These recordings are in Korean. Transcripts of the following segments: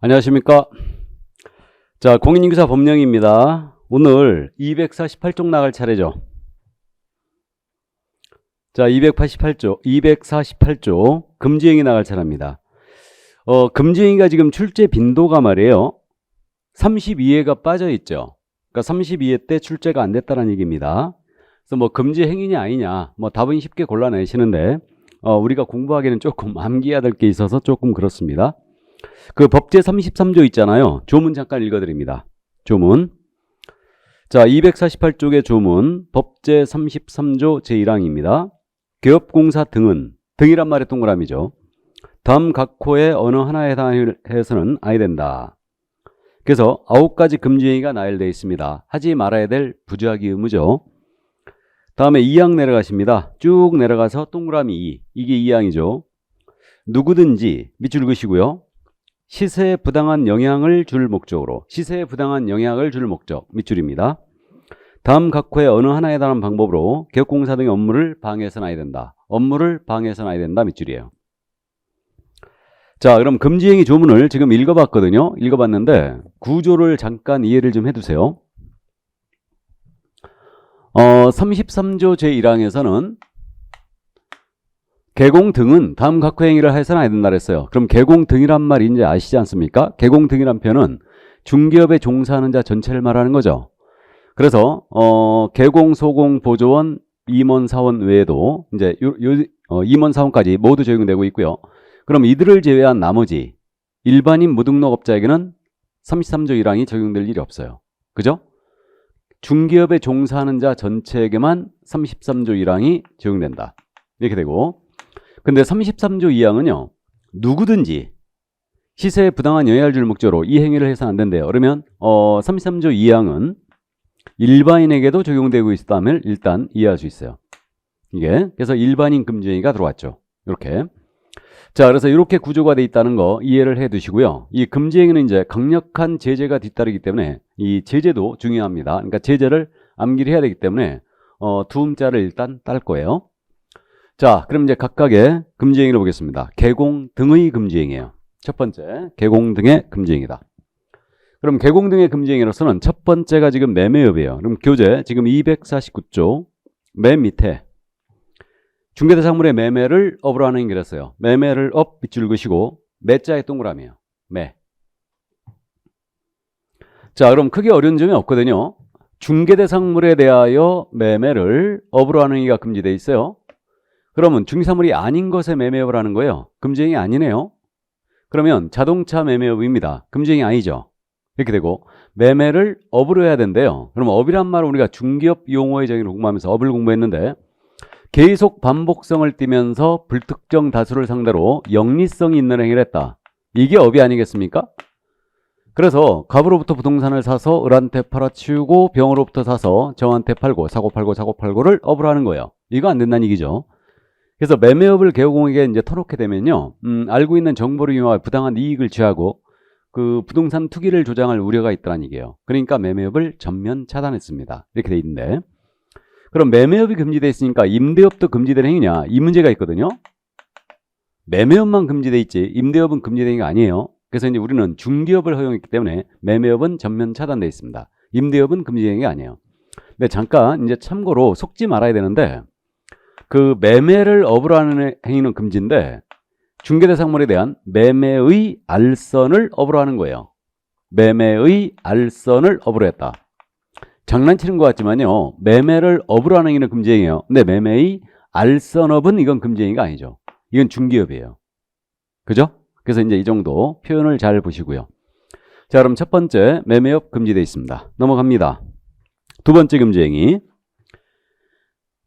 안녕하십니까. 자, 공인인증사 법령입니다. 오늘 248쪽 나갈 차례죠. 자, 248쪽 금지행위 나갈 차례입니다. 금지행위가 지금 출제 빈도가 말이에요. 32회가 빠져 있죠. 그러니까 32회 때 출제가 안 됐다는 얘기입니다. 그래서 뭐 금지행위냐 아니냐, 뭐 답은 쉽게 골라내시는데, 우리가 공부하기에는 조금 암기해야 될 게 있어서 조금 그렇습니다. 그 법제 33조 있잖아요. 조문 잠깐 읽어드립니다. 조문. 자, 248쪽의 조문, 법제 33조 제1항입니다. 개업공사 등이란 말의 동그라미죠. 다음 각 호의 어느 하나에 해당해서는 아니 된다. 그래서 9가지 금지행위가 나열되어 있습니다. 하지 말아야 될 부주하기 의무죠. 다음에 2항 내려가십니다. 쭉 내려가서 동그라미 2. 이게 2항이죠. 누구든지 밑줄 그시고요. 시세에 부당한 영향을 줄 목적으로, 시세에 부당한 영향을 줄 목적, 밑줄입니다. 다음 각 호의 어느 하나에 해당하는 방법으로 개업공사 등의 업무를 방해해서는 아니 된다. 업무를 방해해서는 아니 된다, 밑줄이에요. 자, 그럼 금지행위 조문을 지금 읽어봤거든요. 읽어봤는데 구조를 잠깐 이해를 좀 해두세요. 33조 제1항에서는 개공 등은 다음 각 호 행위를 해서는 안 된다 그랬어요. 그럼 개공 등이란 말이 이제 아시지 않습니까? 개공 등이란 표현은 중기업에 종사하는 자 전체를 말하는 거죠. 그래서 개공, 소공, 보조원, 임원, 사원 외에도 이제 임원, 사원까지 모두 적용되고 있고요. 그럼 이들을 제외한 나머지 일반인 무등록업자에게는 33조 1항이 적용될 일이 없어요. 그죠? 중기업에 종사하는 자 전체에게만 33조 1항이 적용된다. 이렇게 되고, 근데 33조 2항은요, 누구든지 시세에 부당한 영향을 줄 목적으로 이 행위를 해서는 안 된대요. 그러면 33조 2항은 일반인에게도 적용되고 있다면 일단 이해할 수 있어요. 이게 그래서 일반인 금지행위가 들어왔죠. 이렇게. 자, 그래서 이렇게 구조가 돼 있다는 거 이해를 해 두시고요. 이 금지행위는 이제 강력한 제재가 뒤따르기 때문에 이 제재도 중요합니다. 그러니까 제재를 암기를 해야 되기 때문에 두음자를 일단 딸 거예요. 자, 그럼 이제 각각의 금지행위를 보겠습니다. 개공 등의 금지행위예요. 첫 번째, 개공 등의 금지행위다. 그럼 개공 등의 금지행위로서는 첫 번째가 지금 매매업이에요. 그럼 교재 지금 249조 맨 밑에 중개대상물의 매매를 업으로 하는 행위를 했어요. 매매를 업 밑줄 그시고 매자의 동그라미예요. 매. 자, 그럼 크게 어려운 점이 없거든요. 중개대상물에 대하여 매매를 업으로 하는 행위가 금지되어 있어요. 그러면 중개사물이 아닌 것에 매매업을 하는 거예요. 금지행위 아니네요. 그러면 자동차 매매업입니다. 금지행위 아니죠. 이렇게 되고 매매를 업으로 해야 된대요. 그럼 업이란 말은 우리가 중개업 용어의 정의를 공부하면서 업을 공부했는데 계속 반복성을 띠면서 불특정 다수를 상대로 영리성이 있는 행위를 했다. 이게 업이 아니겠습니까? 그래서 갑으로부터 부동산을 사서 을한테 팔아치우고 병으로부터 사서 정한테 팔고 사고 팔고를 업으로 하는 거예요. 이거 안 된다는 얘기죠. 그래서 매매업을 개호공에게 이제 터놓게 되면요, 알고 있는 정보를 이용하여 부당한 이익을 취하고 그 부동산 투기를 조장할 우려가 있다는 얘기예요. 그러니까 매매업을 전면 차단했습니다. 이렇게 돼 있는데, 그럼 매매업이 금지되어 있으니까 임대업도 금지된 행위냐? 이 문제가 있거든요. 매매업만 금지되어 있지 임대업은 금지된 게 아니에요. 그래서 이제 우리는 중개업을 허용했기 때문에 매매업은 전면 차단되어 있습니다. 임대업은 금지된 게 아니에요. 근데 잠깐 이제 참고로 속지 말아야 되는데, 그 매매를 업으로 하는 행위는 금지인데 중개대상물에 대한 매매의 알선을 업으로 하는 거예요. 매매의 알선을 업으로 했다. 장난치는 것 같지만요, 매매를 업으로 하는 행위는 금지행위예요. 근데 매매의 알선업은 이건 금지행위가 아니죠. 이건 중개업이에요. 그죠? 그래서 이제 이 정도 표현을 잘 보시고요. 자, 그럼 첫 번째 매매업 금지되어 있습니다. 넘어갑니다. 두 번째 금지행위.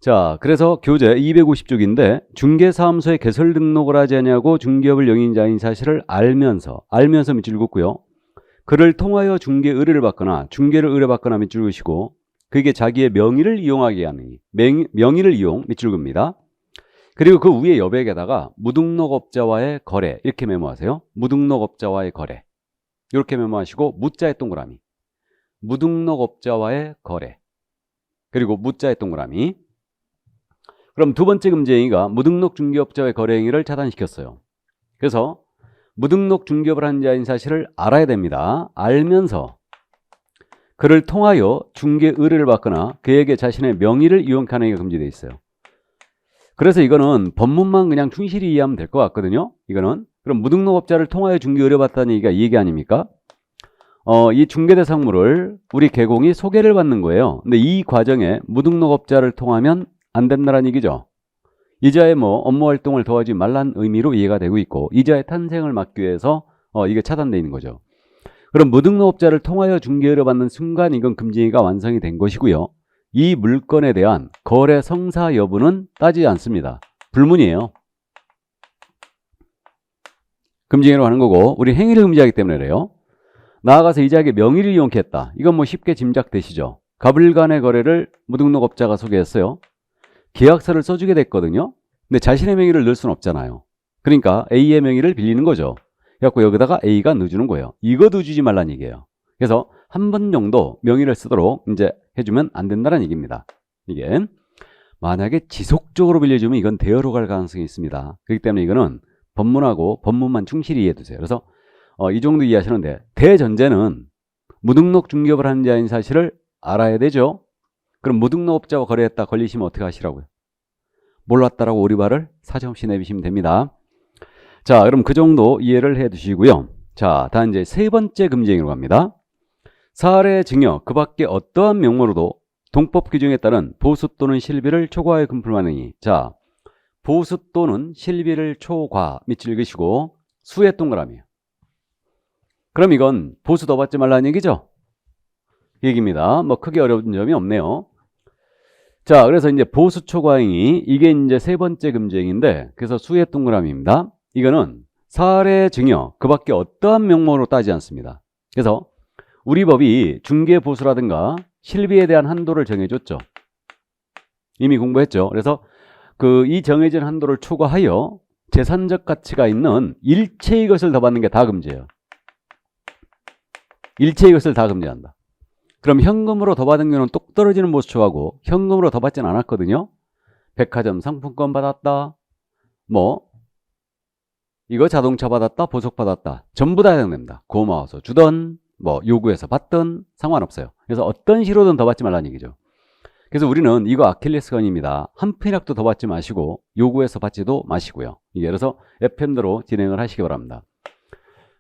자, 그래서 교재 250쪽인데 중개사무소에 개설 등록을 하지 않냐고 중개업을 영인자인 사실을 알면서 밑줄 긋고요. 그를 통하여 중개 의뢰를 받거나 중개를 의뢰받거나 밑줄 그시고 그게 자기의 명의를 이용하게 하는 명의를 이용 밑줄 긋습니다. 그리고 그 위에 여백에다가 무등록업자와의 거래 이렇게 메모하세요. 무등록업자와의 거래 이렇게 메모하시고 무자의 동그라미 무등록업자와의 거래 그리고 무자의 동그라미. 그럼 두 번째 금지행위가 무등록 중개업자의 거래 행위를 차단시켰어요. 그래서 무등록 중개업을 하는 자인 사실을 알아야 됩니다. 알면서 그를 통하여 중개 의뢰를 받거나 그에게 자신의 명의를 이용케 하는 게 금지되어 있어요. 그래서 이거는 법문만 그냥 충실히 이해하면 될 것 같거든요. 이거는 그럼 무등록업자를 통하여 중개 의뢰받다는 얘기가 이 얘기 아닙니까? 이 중개대상물을 우리 개공이 소개를 받는 거예요. 근데 이 과정에 무등록업자를 통하면 안 된다는 얘기죠. 이자의 업무 활동을 도와주지 말란 의미로 이해가 되고 있고 이자의 탄생을 막기 위해서 이게 차단되어 있는 거죠. 그럼 무등록업자를 통하여 중개 의뢰받는 순간 이건 금지행위가 완성이 된 것이고요. 이 물건에 대한 거래 성사 여부는 따지지 않습니다. 불문이에요. 금지행위로 하는 거고 우리 행위를 금지하기 때문에 그래요. 나아가서 이자에게 명의를 이용케 했다. 이건 쉽게 짐작되시죠. 갑을 간의 거래를 무등록업자가 소개했어요. 계약서를 써주게 됐거든요. 근데 자신의 명의를 넣을 수는 없잖아요. 그러니까 A의 명의를 빌리는 거죠. 그래갖고 여기다가 A가 넣어주는 거예요. 이거 넣어주지 말란 얘기예요. 그래서 한 번 정도 명의를 쓰도록 이제 해주면 안 된다는 얘기입니다. 이게 만약에 지속적으로 빌려주면 이건 대여로 갈 가능성이 있습니다. 그렇기 때문에 이거는 법문하고 법문만 충실히 이해해 두세요. 그래서 이 정도 이해하시는데 대전제는 무등록 중개업을 하는 자인 사실을 알아야 되죠. 그럼 무등록업자와 거래했다 걸리시면 어떻게 하시라고요? 몰랐다라고 오리발을 사정없이 내비시면 됩니다. 자, 그럼 그 정도 이해를 해 두시고요. 자, 다음 이제 세 번째 금지행위로 갑니다. 사례 증여 그 밖에 어떠한 명목으로도 동법 규정에 따른 보수 또는 실비를 초과하여 금품하는 행위. 자, 보수 또는 실비를 초과 밑줄 읽으시고 수의 동그라미예요. 그럼 이건 보수 더 받지 말라는 얘기죠? 얘기입니다. 크게 어려운 점이 없네요. 자, 그래서 이제 보수 초과행위 이게 이제 세 번째 금지행위인데 그래서 수의 동그라미입니다. 이거는 사례 증여 그 밖에 어떠한 명목으로 따지지 않습니다. 그래서 우리 법이 중개 보수라든가 실비에 대한 한도를 정해줬죠. 이미 공부했죠. 그래서 이 정해진 한도를 초과하여 재산적 가치가 있는 일체의 것을 더 받는 게 다 금지예요. 일체의 것을 다 금지한다. 그럼 현금으로 더 받은 경우는 똑 떨어지는 보수 초과고 현금으로 더 받지는 않았거든요. 백화점 상품권 받았다. 이거 자동차 받았다. 보석 받았다. 전부 다 해당됩니다. 고마워서 주던 요구해서 받던 상관없어요. 그래서 어떤 식으로든 더 받지 말라는 얘기죠. 그래서 우리는 이거 아킬레스건입니다. 한 푼이라도 더 받지 마시고 요구해서 받지도 마시고요. 그래서 FM대로 진행을 하시기 바랍니다.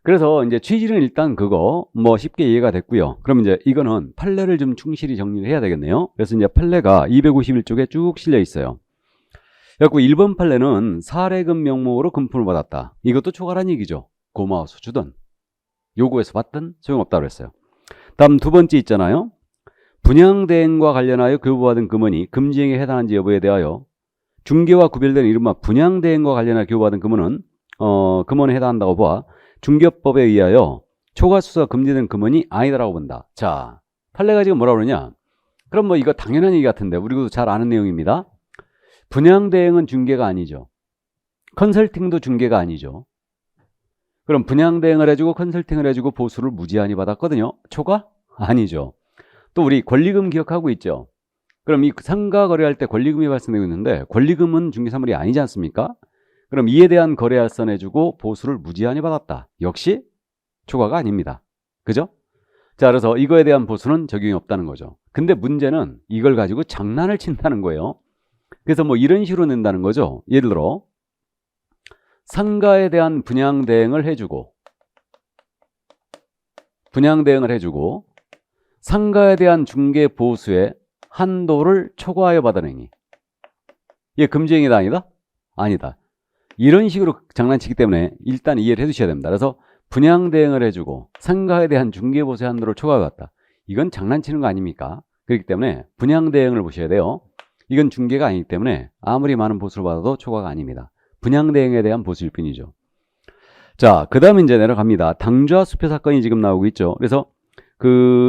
그래서 이제 취지는 일단 그거 쉽게 이해가 됐고요. 그럼 이제 이거는 판례를 좀 충실히 정리를 해야 되겠네요. 그래서 이제 판례가 251쪽에 쭉 실려 있어요. 그래갖고 1번 판례는 사례금 명목으로 금품을 받았다. 이것도 초과란 얘기죠. 고마워서 주던 요구해서 받든 소용없다고 그랬어요. 다음 두 번째 있잖아요. 분양대행과 관련하여 교부받은 금원이 금지행위에 해당하는지 여부에 대하여 중개와 구별되는 이른바 분양대행과 관련하여 교부받은 금원은 금원에 해당한다고 봐 중개법에 의하여 초과수수가 금지된 금원이 아니다라고 본다. 자, 판례가 지금 뭐라고 그러냐? 그럼 이거 당연한 얘기 같은데 우리도 잘 아는 내용입니다. 분양대행은 중개가 아니죠. 컨설팅도 중개가 아니죠. 그럼 분양대행을 해주고 컨설팅을 해주고 보수를 무제한히 받았거든요. 초과? 아니죠. 또 우리 권리금 기억하고 있죠. 그럼 이 상가 거래할 때 권리금이 발생되고 있는데 권리금은 중개사물이 아니지 않습니까? 그럼 이에 대한 거래할선 해주고 보수를 무제한히 받았다. 역시 초과가 아닙니다. 그죠? 자, 그래서 이거에 대한 보수는 적용이 없다는 거죠. 근데 문제는 이걸 가지고 장난을 친다는 거예요. 그래서 이런 식으로 낸다는 거죠. 예를 들어 상가에 대한 분양대행을 해주고 상가에 대한 중개 보수의 한도를 초과하여 받은 행위. 이게 금지행위다 아니다? 아니다. 이런 식으로 장난치기 때문에 일단 이해를 해두셔야 됩니다. 그래서 분양대행을 해주고 상가에 대한 중개 보수의 한도를 초과해봤다. 이건 장난치는 거 아닙니까? 그렇기 때문에 분양대행을 보셔야 돼요. 이건 중개가 아니기 때문에 아무리 많은 보수를 받아도 초과가 아닙니다. 분양대행에 대한 보수일 뿐이죠. 자, 그 다음에 이제 내려갑니다. 당좌 수표 사건이 지금 나오고 있죠. 그래서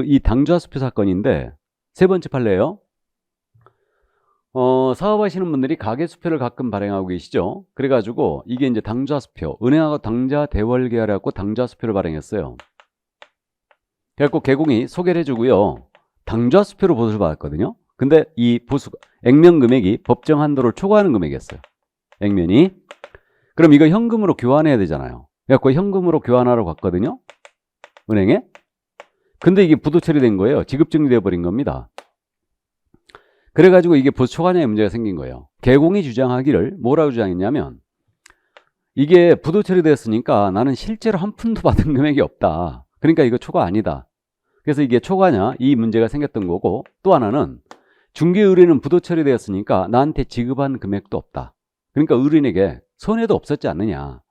이 당좌 수표 사건인데 세 번째 판례예요. 사업하시는 분들이 가계 수표를 가끔 발행하고 계시죠. 그래가지고 이게 이제 당좌 수표, 은행하고 당좌 대월 계약해갖고 당좌 수표를 발행했어요. 그래갖고 개공이 소개를 해주고요. 당좌 수표로 보수를 받았거든요. 근데 이 보수 액면 금액이 법정 한도를 초과하는 금액이었어요. 액면이. 그럼 이거 현금으로 교환해야 되잖아요. 그래갖고 현금으로 교환하러 갔거든요. 은행에. 근데 이게 부도 처리된 거예요. 지급 정리돼 버린 겁니다. 그래가지고 이게 보수 초과냐에 문제가 생긴 거예요. 개공이 주장하기를 뭐라고 주장했냐면 이게 부도 처리됐으니까 나는 실제로 한 푼도 받은 금액이 없다. 그러니까 이거 초과 아니다. 그래서 이게 초과냐 이 문제가 생겼던 거고, 또 하나는 중개 의뢰는 부도 처리되었으니까 나한테 지급한 금액도 없다. 그러니까 의뢰인에게 손해도 없었지 않느냐.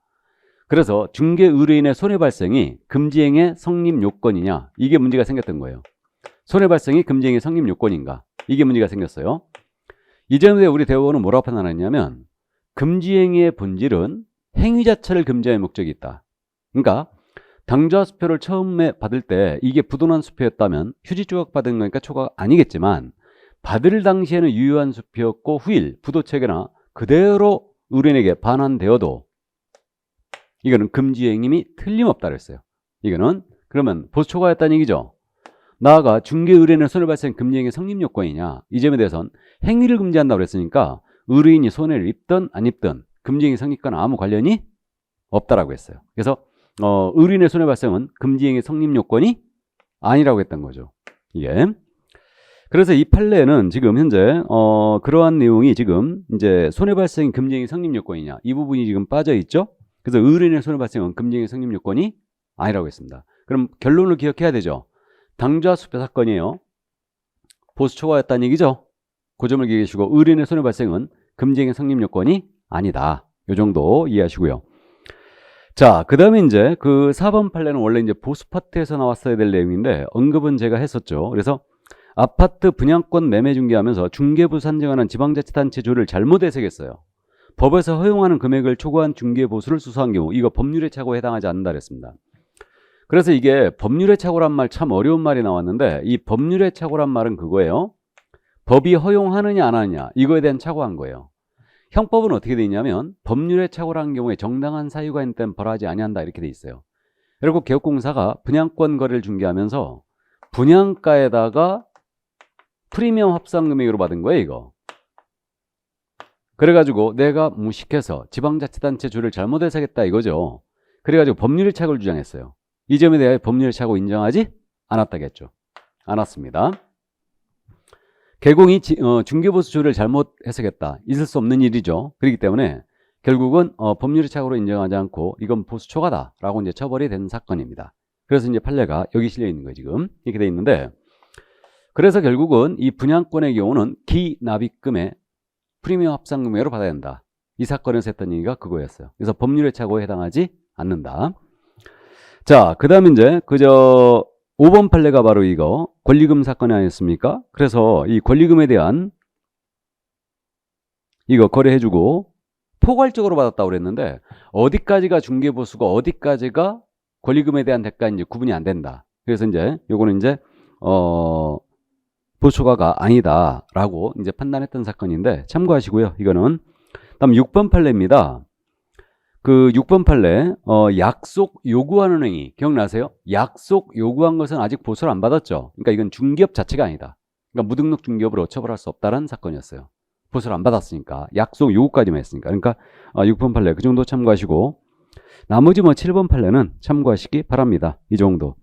그래서 중개 의뢰인의 손해 발생이 금지행의 성립 요건이냐, 이게 문제가 생겼던 거예요. 손해 발생이 금지행의 성립 요건인가, 이게 문제가 생겼어요. 이 점에 우리 대법원은 뭐라고 판단했냐면 금지행위의 본질은 행위 자체를 금지할 목적이 있다. 그러니까 당좌 수표를 처음에 받을 때 이게 부도난 수표였다면 휴지 조각 받은 거니까 초과가 아니겠지만, 받을 당시에는 유효한 수표였고 후일 부도 체계나 그대로 의뢰인에게 반환되어도 이거는 금지행위 틀림없다 그랬어요. 이거는 그러면 보수 초과였다는 얘기죠. 나아가 중개 의뢰인의 손해 발생 금지행위 성립 요건이냐, 이 점에 대해서는 행위를 금지한다고 그랬으니까 의뢰인이 손해를 입든 안 입든 금지행위 성립과는 아무 관련이 없다라고 했어요. 그래서 의뢰인의 손해 발생은 금지행위 성립 요건이 아니라고 했던 거죠. 이게. 그래서 이 판례는 지금 현재 그러한 내용이 지금 이제 손해 발생 금지행위 성립 요건이냐, 이 부분이 지금 빠져 있죠. 그래서 의뢰인의 손해 발생은 금지행위 성립 요건이 아니라고 했습니다. 그럼 결론을 기억해야 되죠. 당좌 수표 사건이에요. 보수 초과였다는 얘기죠. 그 점을 기억해 주시고, 의뢰인의 손해 발생은 금지행위 성립 요건이 아니다. 이 정도 이해하시고요. 자, 그 다음에 이제 그 4번 판례는 원래 이제 보수 파트에서 나왔어야 될 내용인데 언급은 제가 했었죠. 그래서 아파트 분양권 매매 중개하면서 중개부 산정하는 지방자치단체 조를 잘못 해석했어요. 법에서 허용하는 금액을 초과한 중개보수를 수수한 경우 이거 법률의 착오에 해당하지 않는다 그랬습니다. 그래서 이게 법률의 착오란 말 참 어려운 말이 나왔는데, 이 법률의 착오란 말은 그거예요. 법이 허용하느냐 안 하느냐 이거에 대한 착오한 거예요. 형법은 어떻게 돼 있냐면 법률의 착오라는 경우에 정당한 사유가 있는 때는 벌하지 아니한다 이렇게 돼 있어요. 그리고 개업공사가 분양권 거래를 중개하면서 분양가에다가 프리미엄 합산 금액으로 받은 거예요, 이거. 그래가지고 내가 무식해서 지방자치단체 조를 잘못 해석했다 이거죠. 그래가지고 법률의 착오를 주장했어요. 이 점에 대해 법률의 착오 인정하지 않았다겠죠. 않았습니다. 개공이 중개보수 조를 잘못 해석했다. 있을 수 없는 일이죠. 그렇기 때문에 결국은 법률의 착오로 인정하지 않고 이건 보수 초과다라고 이제 처벌이 된 사건입니다. 그래서 이제 판례가 여기 실려 있는 거예요, 지금. 이렇게 돼 있는데, 그래서 결국은 이 분양권의 경우는 기납입금의 프리미엄 합산금액으로 받아야 한다. 이 사건에서 했던 얘기가 그거였어요. 그래서 법률의 착오에 해당하지 않는다. 자, 그 다음에 이제 5번 판례가 바로 이거 권리금 사건이 아니었습니까? 그래서 이 권리금에 대한 이거 거래해주고 포괄적으로 받았다고 그랬는데, 어디까지가 중개보수고 어디까지가 권리금에 대한 대가인지 구분이 안 된다. 그래서 이제 요거는 이제 보수초과가 아니다라고 이제 판단했던 사건인데 참고하시고요. 이거는 다음 6번 판례입니다. 그 6번 판례 약속 요구하는 행위 기억나세요? 약속 요구한 것은 아직 보수를 안 받았죠. 그러니까 이건 중개업 자체가 아니다. 그러니까 무등록 중개업으로 처벌할 수 없다는 사건이었어요. 보수를 안 받았으니까, 약속 요구까지만 했으니까. 그러니까 6번 판례 그 정도 참고하시고, 나머지 7번 판례는 참고하시기 바랍니다. 이 정도.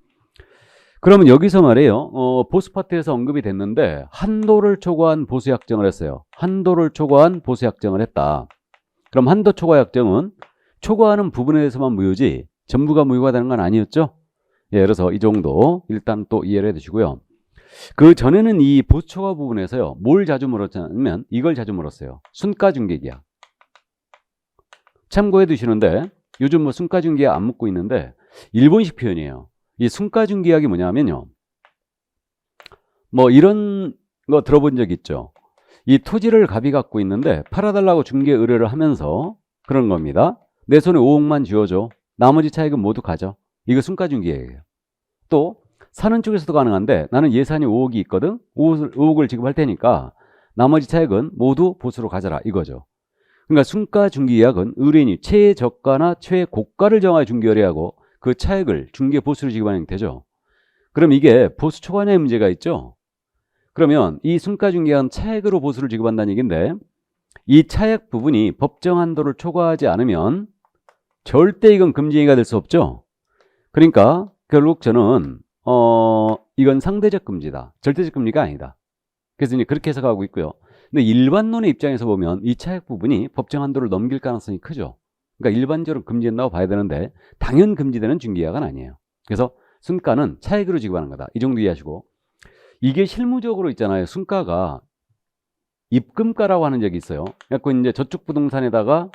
그러면 여기서 말이에요. 보수 파트에서 언급이 됐는데 한도를 초과한 보수 약정을 했어요. 한도를 초과한 보수 약정을 했다. 그럼 한도 초과 약정은 초과하는 부분에 대해서만 무효지 전부가 무효가 되는 건 아니었죠. 예, 그래서 이 정도 일단 또 이해를 해두시고요. 그 전에는 이 보수 초과 부분에서요, 뭘 자주 물었냐면 이걸 자주 물었어요. 순가중개계약. 참고해 두시는데 요즘 뭐 순가중개계약 안 묻고 있는데 일본식 표현이에요. 이 순가중개계약이 뭐냐면요, 뭐 이런 거 들어본 적 있죠. 이 토지를 갑이 갖고 있는데 팔아달라고 중개 의뢰를 하면서 그런 겁니다. 내 손에 5억만 쥐어줘. 나머지 차익은 모두 가져. 이거 순가중개계약이에요. 또 사는 쪽에서도 가능한데 나는 예산이 5억이 있거든. 5억을 지급할 테니까 나머지 차익은 모두 보수로 가져라 이거죠. 그러니까 순가중개계약은 의뢰인이 최저가나 최고가를 정하여 중개의뢰하고 그 차액을 중개 보수로 지급하는 형태죠. 그럼 이게 보수 초과냐의 문제가 있죠. 그러면 이 순가중개계약은 차액으로 보수를 지급한다는 얘기인데, 이 차액 부분이 법정 한도를 초과하지 않으면 절대 이건 금지행위가 될 수 없죠. 그러니까 결국 저는 이건 상대적 금지다. 절대적 금지가 아니다. 그래서 이제 그렇게 해석하고 있고요. 근데 일반론의 입장에서 보면 이 차액 부분이 법정 한도를 넘길 가능성이 크죠. 그러니까 일반적으로 금지된다고 봐야 되는데 당연 금지되는 중개약은 아니에요. 그래서 순가는 차액으로 지급하는 거다. 이 정도 이해하시고, 이게 실무적으로 있잖아요. 순가가 입금가라고 하는 적이 있어요. 그래갖고 이제 저쪽 부동산에다가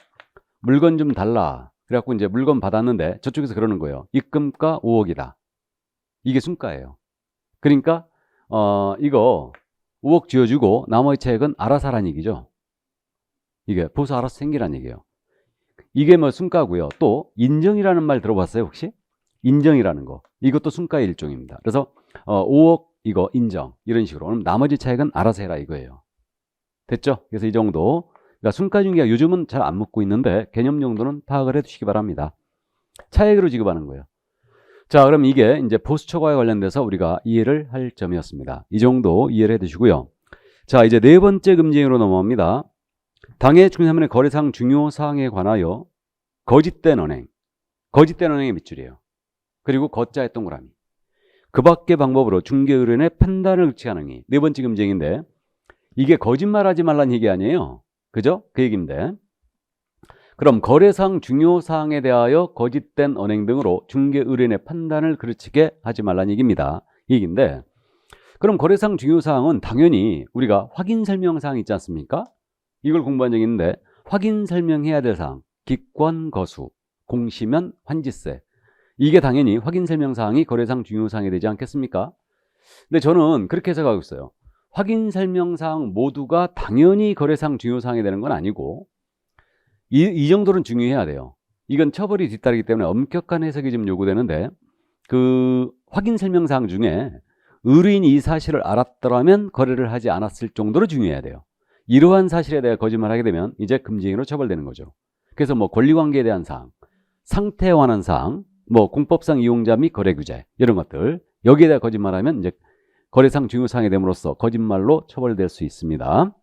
물건 좀 달라. 그래갖고 이제 물건 받았는데 저쪽에서 그러는 거예요. 입금가 5억이다. 이게 순가예요. 그러니까 이거 5억 쥐어주고 나머지 차액은 알아서 하라는 얘기죠. 이게 보수 알아서 생기라는 얘기예요. 이게 뭐 순가고요. 또 인정이라는 말 들어봤어요 혹시? 인정이라는 거. 이것도 순가의 일종입니다. 그래서 5억 이거 인정 이런 식으로. 그럼 나머지 차액은 알아서 해라 이거예요. 됐죠? 그래서 이 정도. 그러니까 순가중개가 요즘은 잘 안 묻고 있는데 개념 정도는 파악을 해두시기 바랍니다. 차액으로 지급하는 거예요. 자, 그럼 이게 이제 보수 초과에 관련돼서 우리가 이해를 할 점이었습니다. 이 정도 이해를 해두시고요. 자, 이제 네 번째 금지행위로 넘어갑니다. 당해 중개사물의 거래상 중요 사항에 관하여 거짓된 언행, 거짓된 언행의 밑줄이에요. 그리고 거자의 동그라미. 그 밖의 방법으로 중개의뢰인의 판단을 의치하는 행위. 네 번째 금지행위인데 이게 거짓말하지 말라는 얘기 아니에요. 그죠? 그 얘기인데. 그럼 거래상 중요 사항에 대하여 거짓된 언행 등으로 중개의뢰인의 판단을 그르치게 하지 말라는 얘기입니다. 이 얘기인데, 그럼 거래상 중요 사항은 당연히 우리가 확인 설명 사항 있지 않습니까? 이걸 공부한 적이 있는데 확인 설명해야 될 사항, 기권 거수, 공시면 환지세. 이게 당연히 확인 설명 사항이 거래상 중요 사항이 되지 않겠습니까? 근데 저는 그렇게 해석하고 있어요. 확인 설명 사항 모두가 당연히 거래상 중요 사항이 되는 건 아니고 이 정도는 중요해야 돼요. 이건 처벌이 뒤따르기 때문에 엄격한 해석이 좀 요구되는데 그 확인 설명 사항 중에 의뢰인이 이 사실을 알았더라면 거래를 하지 않았을 정도로 중요해야 돼요. 이러한 사실에 대해 거짓말하게 되면 이제 금지행위로 처벌되는 거죠. 그래서 뭐 권리관계에 대한 사항, 상태에 관한 사항, 뭐 공법상 이용자 및 거래규제 이런 것들, 여기에 대해 거짓말하면 이제 거래상 중요사항이 됨으로써 거짓말로 처벌될 수 있습니다.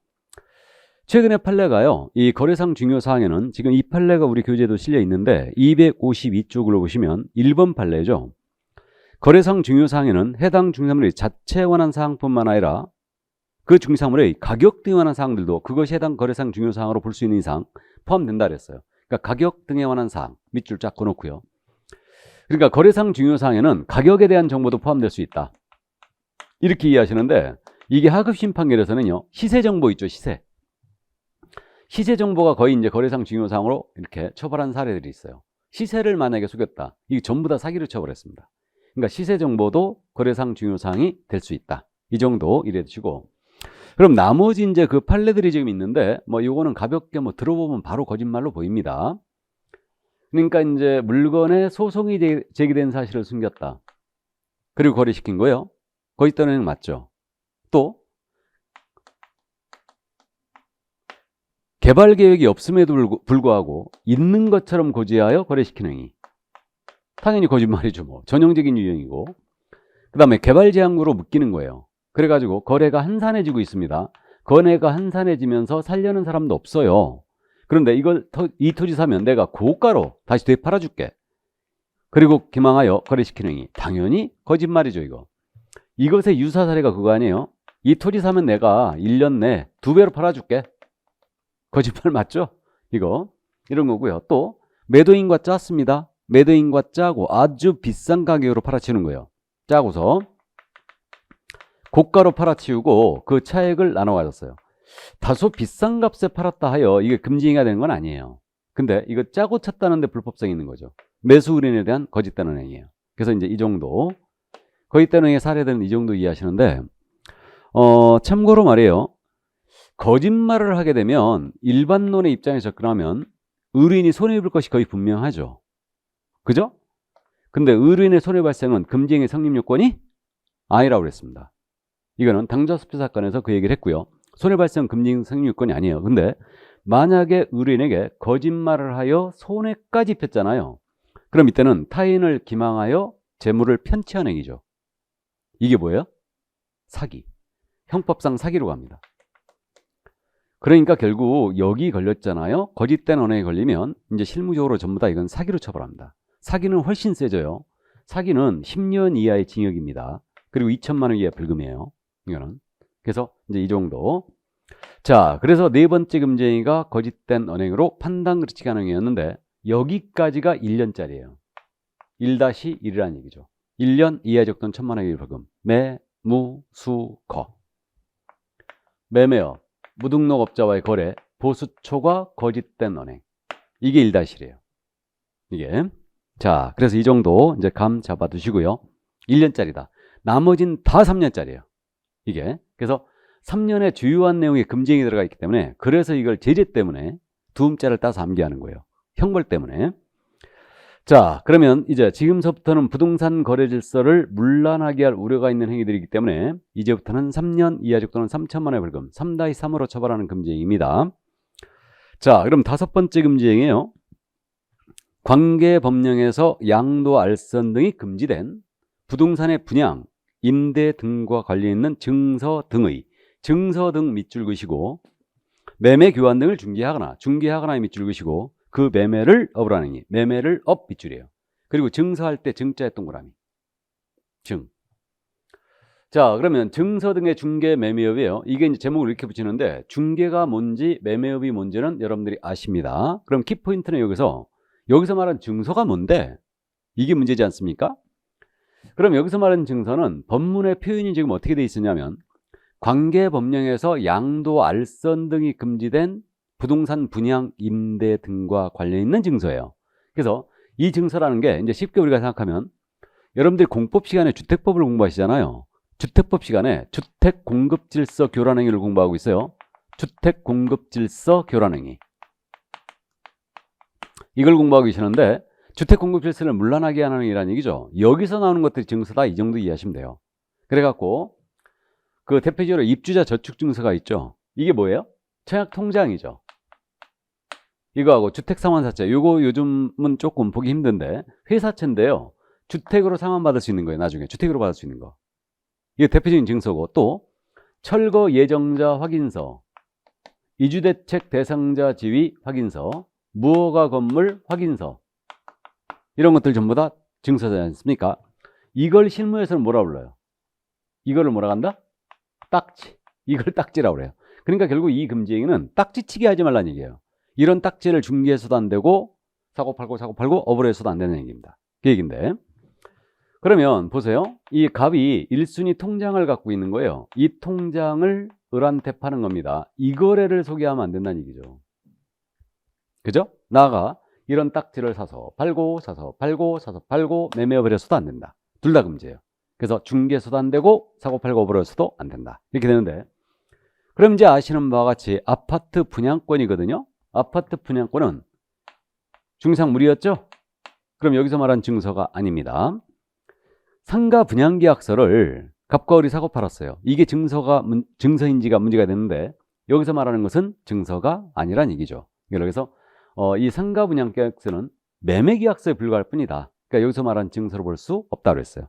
최근에 판례가요, 이 거래상 중요사항에는 지금 이 판례가 우리 교재에도 실려 있는데 252쪽으로 보시면 1번 판례죠. 거래상 중요사항에는 해당 중개사물의 자체에 관한 사항뿐만 아니라 그 중개사물의 가격 등에 관한 사항들도 그것이 해당 거래상 중요사항으로 볼 수 있는 이상 포함된다 그랬어요. 그러니까 가격 등에 관한 사항 밑줄 쫙 그어놓고요. 그러니까 거래상 중요사항에는 가격에 대한 정보도 포함될 수 있다. 이렇게 이해하시는데 이게 하급 판결에서는요, 시세 정보 있죠, 시세. 시세 정보가 거의 이제 거래상 중요사항으로 이렇게 처벌한 사례들이 있어요. 시세를 만약에 속였다. 이게 전부 다 사기로 처벌했습니다. 그러니까 시세 정보도 거래상 중요사항이 될 수 있다. 이 정도 이래 주시고. 그럼 나머지 이제 그 판례들이 지금 있는데 뭐 요거는 가볍게 뭐 들어보면 바로 거짓말로 보입니다. 그러니까 이제 물건에 소송이 제기된 사실을 숨겼다. 그리고 거래시킨 거예요. 거짓된 언행 맞죠? 또 개발 계획이 없음에도 불구하고 있는 것처럼 고지하여 거래시키는 행위. 당연히 거짓말이죠. 뭐 전형적인 유형이고. 그 다음에 개발 제한구로 묶이는 거예요. 그래가지고 거래가 한산해지고 있습니다. 거래가 한산해지면서 살려는 사람도 없어요. 그런데 이걸 이 토지 사면 내가 고가로 다시 되팔아줄게. 그리고 기망하여 거래시키는 행위. 당연히 거짓말이죠. 이것의 유사 사례가 그거 아니에요? 이 토지 사면 내가 1년 내 2배로 팔아줄게. 거짓말 맞죠? 이런 거고요. 또 매도인과 짰습니다. 매도인과 짜고 아주 비싼 가격으로 팔아치우는 거예요. 짜고서 고가로 팔아치우고 그 차액을 나눠 가졌어요. 다소 비싼 값에 팔았다 하여 이게 금지행위가 되는 건 아니에요. 근데 이거 짜고 찼다는데 불법성이 있는 거죠. 매수 의뢰인에 대한 거짓된 언행이에요. 그래서 이제 이 정도 거짓된 언행의 사례들은 이 정도 이해하시는데 참고로 말이에요. 거짓말을 하게 되면 일반론의 입장에 접근하면 의뢰인이 손해볼 것이 거의 분명하죠. 그죠? 근데 의뢰인의 손해 발생은 금지행위 성립 요건이 아니라고 그랬습니다. 이거는 당좌습주 사건에서 그 얘기를 했고요. 손해 발생 금지행위 성립 요건이 아니에요. 근데 만약에 의뢰인에게 거짓말을 하여 손해까지 입혔잖아요. 그럼 이때는 타인을 기망하여 재물을 편취한 행위죠. 이게 뭐예요? 사기. 형법상 사기로 갑니다. 그러니까 결국 여기 걸렸잖아요. 거짓된 언행에 걸리면 이제 실무적으로 전부 다 이건 사기로 처벌합니다. 사기는 훨씬 세져요. 사기는 10년 이하의 징역입니다. 그리고 2천만 원 이하의 벌금이에요. 이거는. 그래서 이제 이 정도. 자, 그래서 네 번째 금지행위가 거짓된 언행으로 판단 그르치기 하는 행위였는데 여기까지가 1년짜리예요. 1-1이라는 얘기죠. 1년 이하 적던 1천만 원의 벌금. 매, 무, 수, 거. 매매업, 무등록업자와의 거래, 보수초과 거짓된 언행. 이게 1-1이에요. 이게. 자, 그래서 이 정도 이제 감 잡아 두시고요. 1년짜리다. 나머진 다 3년짜리예요. 이게. 그래서 3년의 주요한 내용에 금지행위 들어가 있기 때문에 그래서 이걸 제재 때문에 두음자를 따서 암기하는 거예요. 형벌 때문에. 자, 그러면 이제 지금서부터는 부동산 거래 질서를 문란하게 할 우려가 있는 행위들이기 때문에 이제부터는 3년 이하 적도는 3천만 원의 벌금, 3-3으로 처벌하는 금지행위입니다. 자, 그럼 다섯 번째 금지행위예요. 관계법령에서 양도, 알선 등이 금지된 부동산의 분양, 임대 등과 관련 있는 증서 등의 증서 등 밑줄 그시고 매매 교환 등을 중개하거나 밑줄 그시고 그 매매를 업으로 하는 행위, 매매를 업 밑줄이에요. 그리고 증서할 때 증자의 동그라미, 증. 자, 그러면 증서 등의 중개 매매업이에요. 이게 이제 제목을 이렇게 붙이는데 중개가 뭔지 매매업이 뭔지는 여러분들이 아십니다. 그럼 키포인트는 여기서 말하는 증서가 뭔데? 이게 문제지 않습니까? 그럼 여기서 말하는 증서는 법문의 표현이 지금 어떻게 돼 있었냐면 관계법령에서 양도, 알선 등이 금지된 부동산 분양, 임대 등과 관련 있는 증서예요. 그래서 이 증서라는 게 이제 쉽게 우리가 생각하면 여러분들이 공법 시간에 주택법을 공부하시잖아요. 주택법 시간에 주택공급질서 교란행위를 공부하고 있어요. 주택공급질서 교란행위. 이걸 공부하고 계시는데 주택공급질서를 문란하게 하는 행위라는 얘기죠. 여기서 나오는 것들이 증서다. 이 정도 이해하시면 돼요. 그래갖고 그 대표적으로 입주자 저축증서가 있죠. 이게 뭐예요? 청약통장이죠. 이거하고 주택상환사채. 이거 요즘은 조금 보기 힘든데 회사채인데요. 주택으로 상환받을 수 있는 거예요. 나중에 주택으로 받을 수 있는 거. 이게 대표적인 증서고 또 철거 예정자 확인서, 이주대책 대상자 지위 확인서, 무허가 건물 확인서 이런 것들 전부 다 증서지 않습니까? 이걸 실무에서는 뭐라 불러요? 이거를 뭐라 한다? 딱지. 이걸 딱지라고 그래요. 그러니까 결국 이 금지행위는 딱지치기 하지 말라는 얘기예요. 이런 딱지를 중개해서도 안 되고 사고 팔고 업으로 해서도 안 되는 얘기입니다. 그 얘기인데 그러면 보세요. 이 갑이 1순위 통장을 갖고 있는 거예요. 이 통장을 을한테 파는 겁니다. 이 거래를 소개하면 안 된다는 얘기죠. 그죠? 나가 이런 딱지를 사서 팔고 매매업을 해서도 안 된다. 둘 다 금지예요. 그래서 중개해서도 안 되고 사고 팔고 업으로 해서도 안 된다. 이렇게 되는데 그럼 이제 아시는 바와 같이 아파트 분양권이거든요. 아파트 분양권은 중상물이었죠? 그럼 여기서 말한 증서가 아닙니다. 상가 분양계약서를 갑과 을이 사고 팔았어요. 이게 증서인지가 문제가 되는데 여기서 말하는 것은 증서가 아니란 얘기죠. 그래서 이 상가 분양계약서는 매매계약서에 불과할 뿐이다. 그러니까 여기서 말한 증서로 볼 수 없다고 했어요.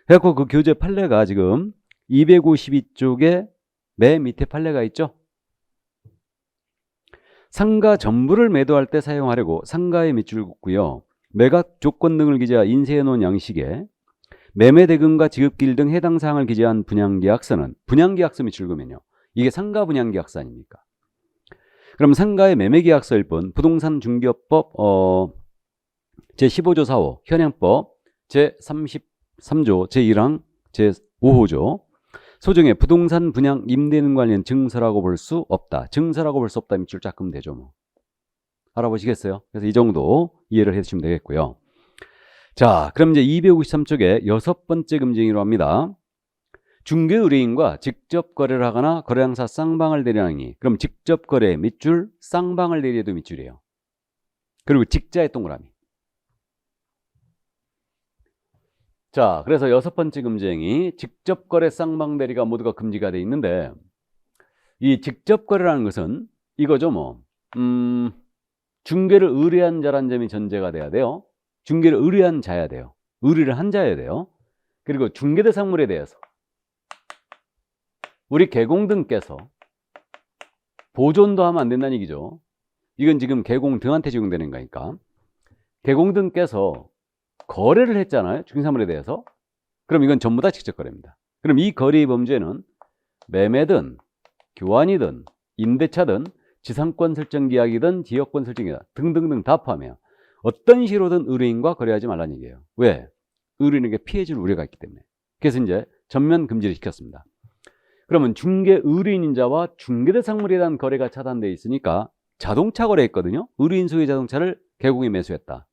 그래서 그 교재 판례가 지금 252쪽에 맨 밑에 판례가 있죠. 상가 전부를 매도할 때 사용하려고 상가에 밑줄 긋고요. 매각 조건 등을 기재한 인쇄해 놓은 양식에 매매 대금과 지급기일 등 해당 사항을 기재한 분양계약서는 분양계약서 밑줄 그으면요. 이게 상가 분양계약서 아닙니까? 그럼 상가의 매매계약서일 뿐 부동산 중개업법 제15조 4호 현행법 제33조 제1항 제5호조 소정의 부동산 분양 임대 등 관련 증서라고 볼 수 없다. 증서라고 볼 수 없다. 밑줄 쫙 그으면 되죠. 뭐. 알아보시겠어요? 그래서 이 정도 이해를 해주시면 되겠고요. 자, 그럼 이제 253쪽에 여섯 번째 금지행위로 합니다. 중개 의뢰인과 직접 거래를 하거나 거래항사 쌍방을 대리하는 행위. 그럼 직접 거래 밑줄, 쌍방을 대리해도 밑줄이에요. 그리고 직자의 동그라미. 자, 그래서 여섯 번째 금지행위, 직접 거래 쌍방 대리가 모두가 금지가 돼 있는데 이 직접 거래라는 것은 이거죠, 뭐. 중개를 의뢰한 자란 점이 전제가 돼야 돼요. 중개를 의뢰한 자야 돼요. 의뢰를 한 자야 돼요. 그리고 중개대상물에 대해서 우리 개공등께서 보존도 하면 안 된다는 얘기죠. 이건 지금 개공등한테 적용되는 거니까. 개공등께서 거래를 했잖아요. 중개사물에 대해서. 그럼 이건 전부 다 직접 거래입니다. 그럼 이 거래의 범죄는 매매든 교환이든 임대차든 지상권 설정 계약이든 지역권 설정 계약 등등등 다 포함해요. 어떤 식으로든 의뢰인과 거래하지 말라는 얘기예요. 왜? 의뢰인에게 피해 줄 우려가 있기 때문에. 그래서 이제 전면 금지를 시켰습니다. 그러면 중개 의뢰인자와 중개대상물에 대한 거래가 차단되어 있으니까 자동차 거래했거든요. 의뢰인 소유의 자동차를 개공에 매수했다.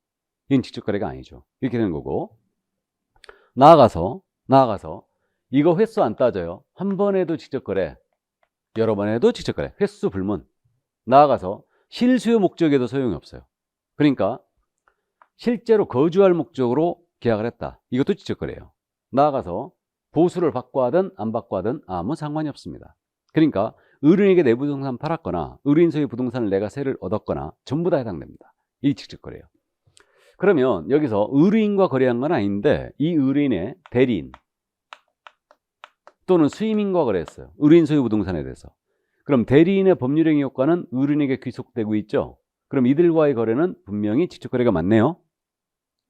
이건 직접 거래가 아니죠. 이렇게 되는 거고, 나아가서 이거 횟수 안 따져요. 한 번 해도 직접 거래, 여러 번 해도 직접 거래, 횟수 불문. 나아가서 실수요 목적에도 소용이 없어요. 그러니까 실제로 거주할 목적으로 계약을 했다. 이것도 직접 거래예요. 나아가서 보수를 받고 하든 안 받고 하든 아무 상관이 없습니다. 그러니까 의뢰인에게 내 부동산 팔았거나 의뢰인 소유 부동산을 내가 세를 얻었거나 전부 다 해당됩니다. 이 직접 거래예요. 그러면 여기서 의뢰인과 거래한 건 아닌데 이 의뢰인의 대리인 또는 수임인과 거래했어요. 의뢰인 소유 부동산에 대해서. 그럼 대리인의 법률행위 효과는 의뢰인에게 귀속되고 있죠. 그럼 이들과의 거래는 분명히 직접 거래가 맞네요.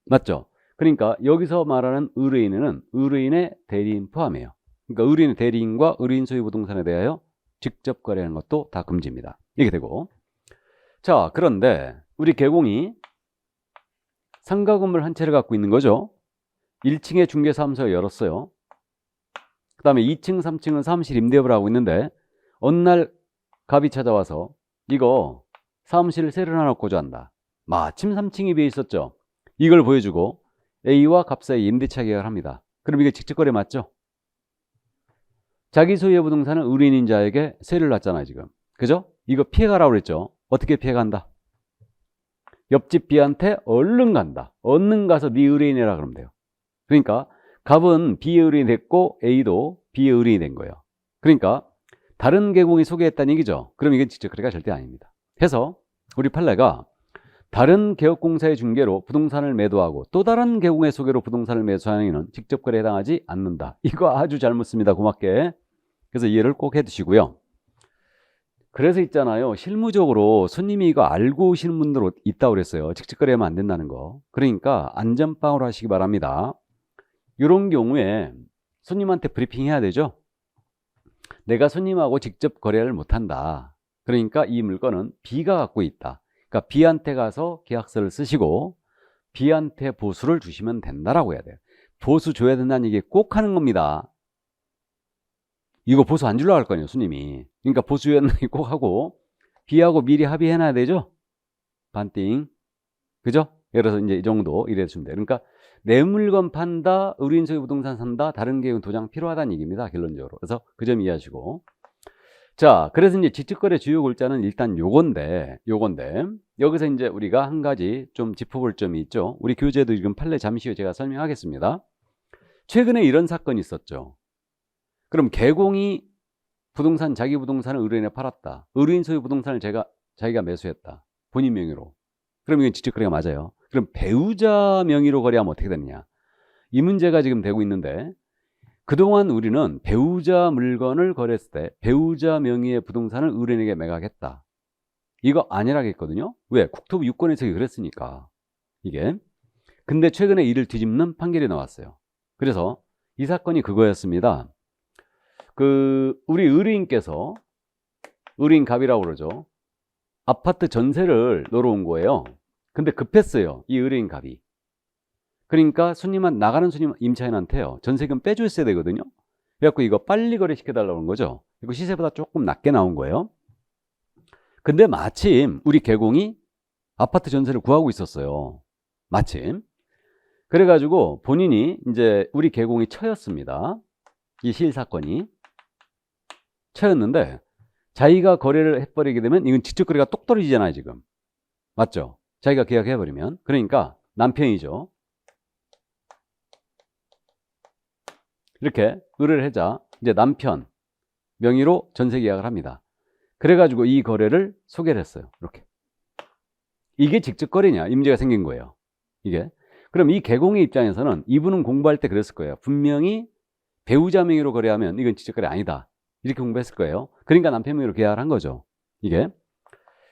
맞죠? 그러니까 여기서 말하는 의뢰인은 의뢰인의 대리인 포함해요. 그러니까 의뢰인의 대리인과 의뢰인 소유 부동산에 대하여 직접 거래하는 것도 다 금지입니다. 이게 되고, 자, 그런데 우리 개공이 상가 건물 한 채를 갖고 있는 거죠. 1층에 중개사무소를 열었어요. 그 다음에 2층, 3층은 사무실 임대업을 하고 있는데 어느 날 갑이 찾아와서 이거 사무실을 세를 하나 놓고자 한다. 마침 3층이 비어 있었죠. 이걸 보여주고 A와 갑 사이 임대차 계약을 합니다. 그럼 이게 직접 거래 맞죠? 자기 소유의 부동산은 의뢰인자에게 세를 놨잖아요, 지금. 그죠? 이거 피해가라고 그랬죠. 어떻게 피해간다? 옆집 B한테 얼른 간다. 얼른 가서 네 의뢰인이라 그러면 돼요. 그러니까 갑은 B의 의뢰인이 됐고 A도 B의 의뢰인이 된 거예요. 그러니까 다른 개공이 소개했다는 얘기죠. 그럼 이게 직접 거래가 절대 아닙니다. 해서 우리 판례가 다른 개업공사의 중개로 부동산을 매도하고 또 다른 개공의 소개로 부동산을 매수하는 이는 직접 거래에 해당하지 않는다. 이거 아주 잘 묻습니다. 고맙게. 그래서 이해를 꼭 해두시고요. 그래서 있잖아요. 실무적으로 손님이 이거 알고 오시는 분들 있다고 그랬어요. 직접 거래하면 안 된다는 거. 그러니까 안전빵으로 하시기 바랍니다. 이런 경우에 손님한테 브리핑 해야 되죠. 내가 손님하고 직접 거래를 못한다. 그러니까 이 물건은 B가 갖고 있다. 그러니까 B한테 가서 계약서를 쓰시고 B한테 보수를 주시면 된다라고 해야 돼요. 보수 줘야 된다는 얘기 꼭 하는 겁니다. 이거 보수 안 주려고 할 거 아니에요, 손님이. 그러니까 보수 줘야 된다는 얘기 꼭 하고 B하고 미리 합의해놔야 되죠. 반띵. 그죠? 예를 들어서 이제 이 정도 이래 주면 돼요. 그러니까 내 물건 판다, 의뢰인 소유 부동산 산다, 다른 계획은 도장 필요하다는 얘기입니다, 결론적으로. 그래서 그 점 이해하시고. 자, 그래서 이제 직접거래 주요 골자는 일단 요건데, 여기서 이제 우리가 한 가지 좀 짚어볼 점이 있죠. 우리 교재도 지금 판례 잠시 후에 제가 설명하겠습니다. 최근에 이런 사건이 있었죠. 그럼 개공이 부동산, 자기 부동산을 의뢰인에 팔았다. 의뢰인 소유 부동산을 자기가 매수했다. 본인 명의로. 그럼 이건 직접거래가 맞아요. 그럼 배우자 명의로 거래하면 어떻게 되느냐? 이 문제가 지금 되고 있는데, 그동안 우리는 배우자 물건을 거래했을 때 배우자 명의의 부동산을 의뢰인에게 매각했다. 이거 아니라고 했거든요. 왜? 국토부 유권해석이 그랬으니까. 이게. 근데 최근에 이를 뒤집는 판결이 나왔어요. 그래서 이 사건이 그거였습니다. 우리 의뢰인께서, 의뢰인 갑이라고 그러죠. 아파트 전세를 놓으러 온 거예요. 근데 급했어요, 이 의뢰인 갑이. 그러니까 나가는 손님 임차인한테요, 전세금 빼줬어야 되거든요. 그래갖고 이거 빨리 거래시켜달라고 한 거죠. 이거 시세보다 조금 낮게 나온 거예요. 근데 마침 우리 개공이 아파트 전세를 구하고 있었어요. 마침. 그래가지고 본인이 이제 우리 개공이 처였습니다. 이 실사건이 처였는데 자기가 거래를 해버리게 되면 이건 직접 거래가 똑 떨어지잖아요, 지금. 맞죠? 자기가 계약해버리면. 그러니까 남편이죠. 이렇게 의뢰를 하자 이제 남편 명의로 전세 계약을 합니다. 그래가지고 이 거래를 소개를 했어요. 이렇게. 이게 직접 거래냐? 이 문제가 생긴 거예요. 이게. 그럼 이 개공의 입장에서는 이분은 공부할 때 그랬을 거예요. 분명히 배우자 명의로 거래하면 이건 직접 거래 아니다. 이렇게 공부했을 거예요. 그러니까 남편 명의로 계약을 한 거죠. 이게.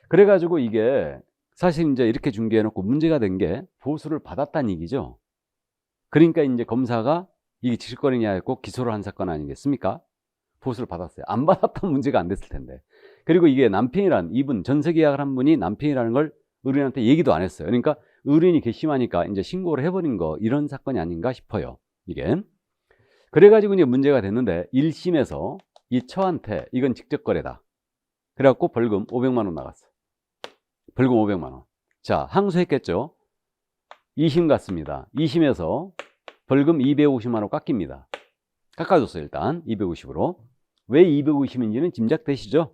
그래가지고 이게 사실 이제 이렇게 중개해놓고 문제가 된 게 보수를 받았다는 얘기죠. 그러니까 이제 검사가 이게 지식거리냐 했고 기소를 한 사건 아니겠습니까? 보수를 받았어요. 안 받았다면 문제가 안 됐을 텐데. 그리고 이게 남편이란 이분 전세 계약을 한 분이 남편이라는 걸 의뢰인한테 얘기도 안 했어요. 그러니까 의뢰인이 괘씸하니까 이제 신고를 해버린 거 이런 사건이 아닌가 싶어요. 이게. 그래가지고 이제 문제가 됐는데 1심에서 이 처한테 이건 직접 거래다. 그래갖고 벌금 500만 원 나갔어요. 벌금 500만 원. 자, 항소했겠죠. 2심 갔습니다. 2심에서 벌금 250만 원 깎입니다. 깎아줬어요. 일단 250으로. 왜 250인지는 짐작되시죠?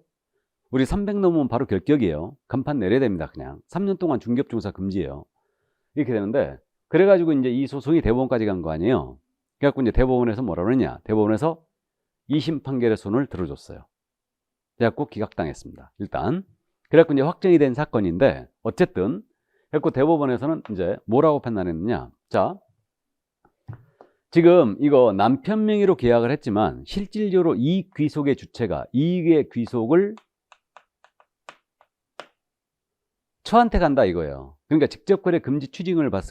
우리 300 넘으면 바로 결격이에요. 간판 내려야 됩니다. 그냥 3년 동안 중개업종사 금지예요. 이렇게 되는데, 그래가지고 이제 이 소송이 대법원까지 간 거 아니에요. 그래갖고 이제 대법원에서 뭐라 그러냐? 대법원에서 2심 판결의 손을 들어줬어요. 그래갖고 기각당했습니다. 일단. 그래갖고 이제 확정이 된 사건인데, 어쨌든, 그래갖고 대법원에서는 이제 뭐라고 판단했느냐? 자, 지금 이거 남편 명의로 계약을 했지만 실질적으로 이 귀속의 주체가 이익의 귀속을 처한테 간다 이거예요. 그러니까 직접거래 금지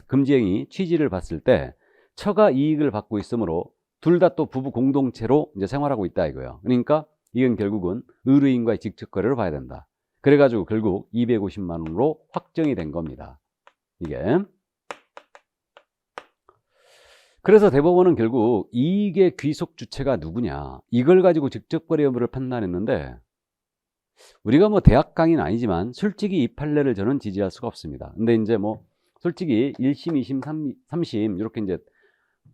금지행위 취지를 봤을 때 처가 이익을 받고 있으므로 둘 다 또 부부 공동체로 이제 생활하고 있다 이거예요. 그러니까 이건 결국은 의뢰인과의 직접거래로 봐야 된다. 그래가지고 결국 250만 원으로 확정이 된 겁니다. 이게. 그래서 대법원은 결국 이익의 귀속 주체가 누구냐 이걸 가지고 직접거래 여부를 판단했는데, 우리가 뭐 대학 강의는 아니지만 솔직히 이 판례를 저는 지지할 수가 없습니다. 근데 이제 뭐 솔직히 1심, 2심, 3심 이렇게 이제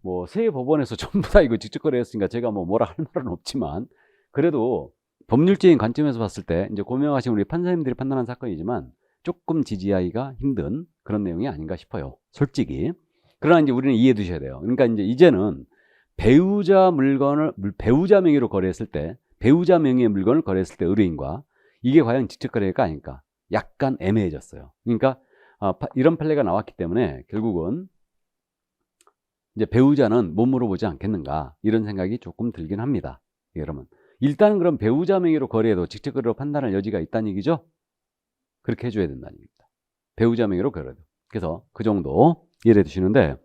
뭐 세 법원에서 전부 다 이거 직접거래 했으니까 제가 뭐 뭐라 할 말은 없지만, 그래도 법률적인 관점에서 봤을 때 이제 고명하신 우리 판사님들이 판단한 사건이지만 조금 지지하기가 힘든 그런 내용이 아닌가 싶어요. 솔직히. 그러나 이제 우리는 이해해 두셔야 돼요. 그러니까 이제 이제는 배우자 명의로 거래했을 때, 배우자 명의의 물건을 거래했을 때 의뢰인과 이게 과연 직접 거래일까 아닐까? 약간 애매해졌어요. 그러니까 이런 판례가 나왔기 때문에 결국은 이제 배우자는 못 물어보지 않겠는가 이런 생각이 조금 들긴 합니다. 여러분, 일단은 그럼 배우자 명의로 거래해도 직접 거래로 판단할 여지가 있다는 얘기죠? 그렇게 해줘야 된다는 얘기입니다. 배우자 명의로 거래도. 그래서 그 정도 이해해 두시는데,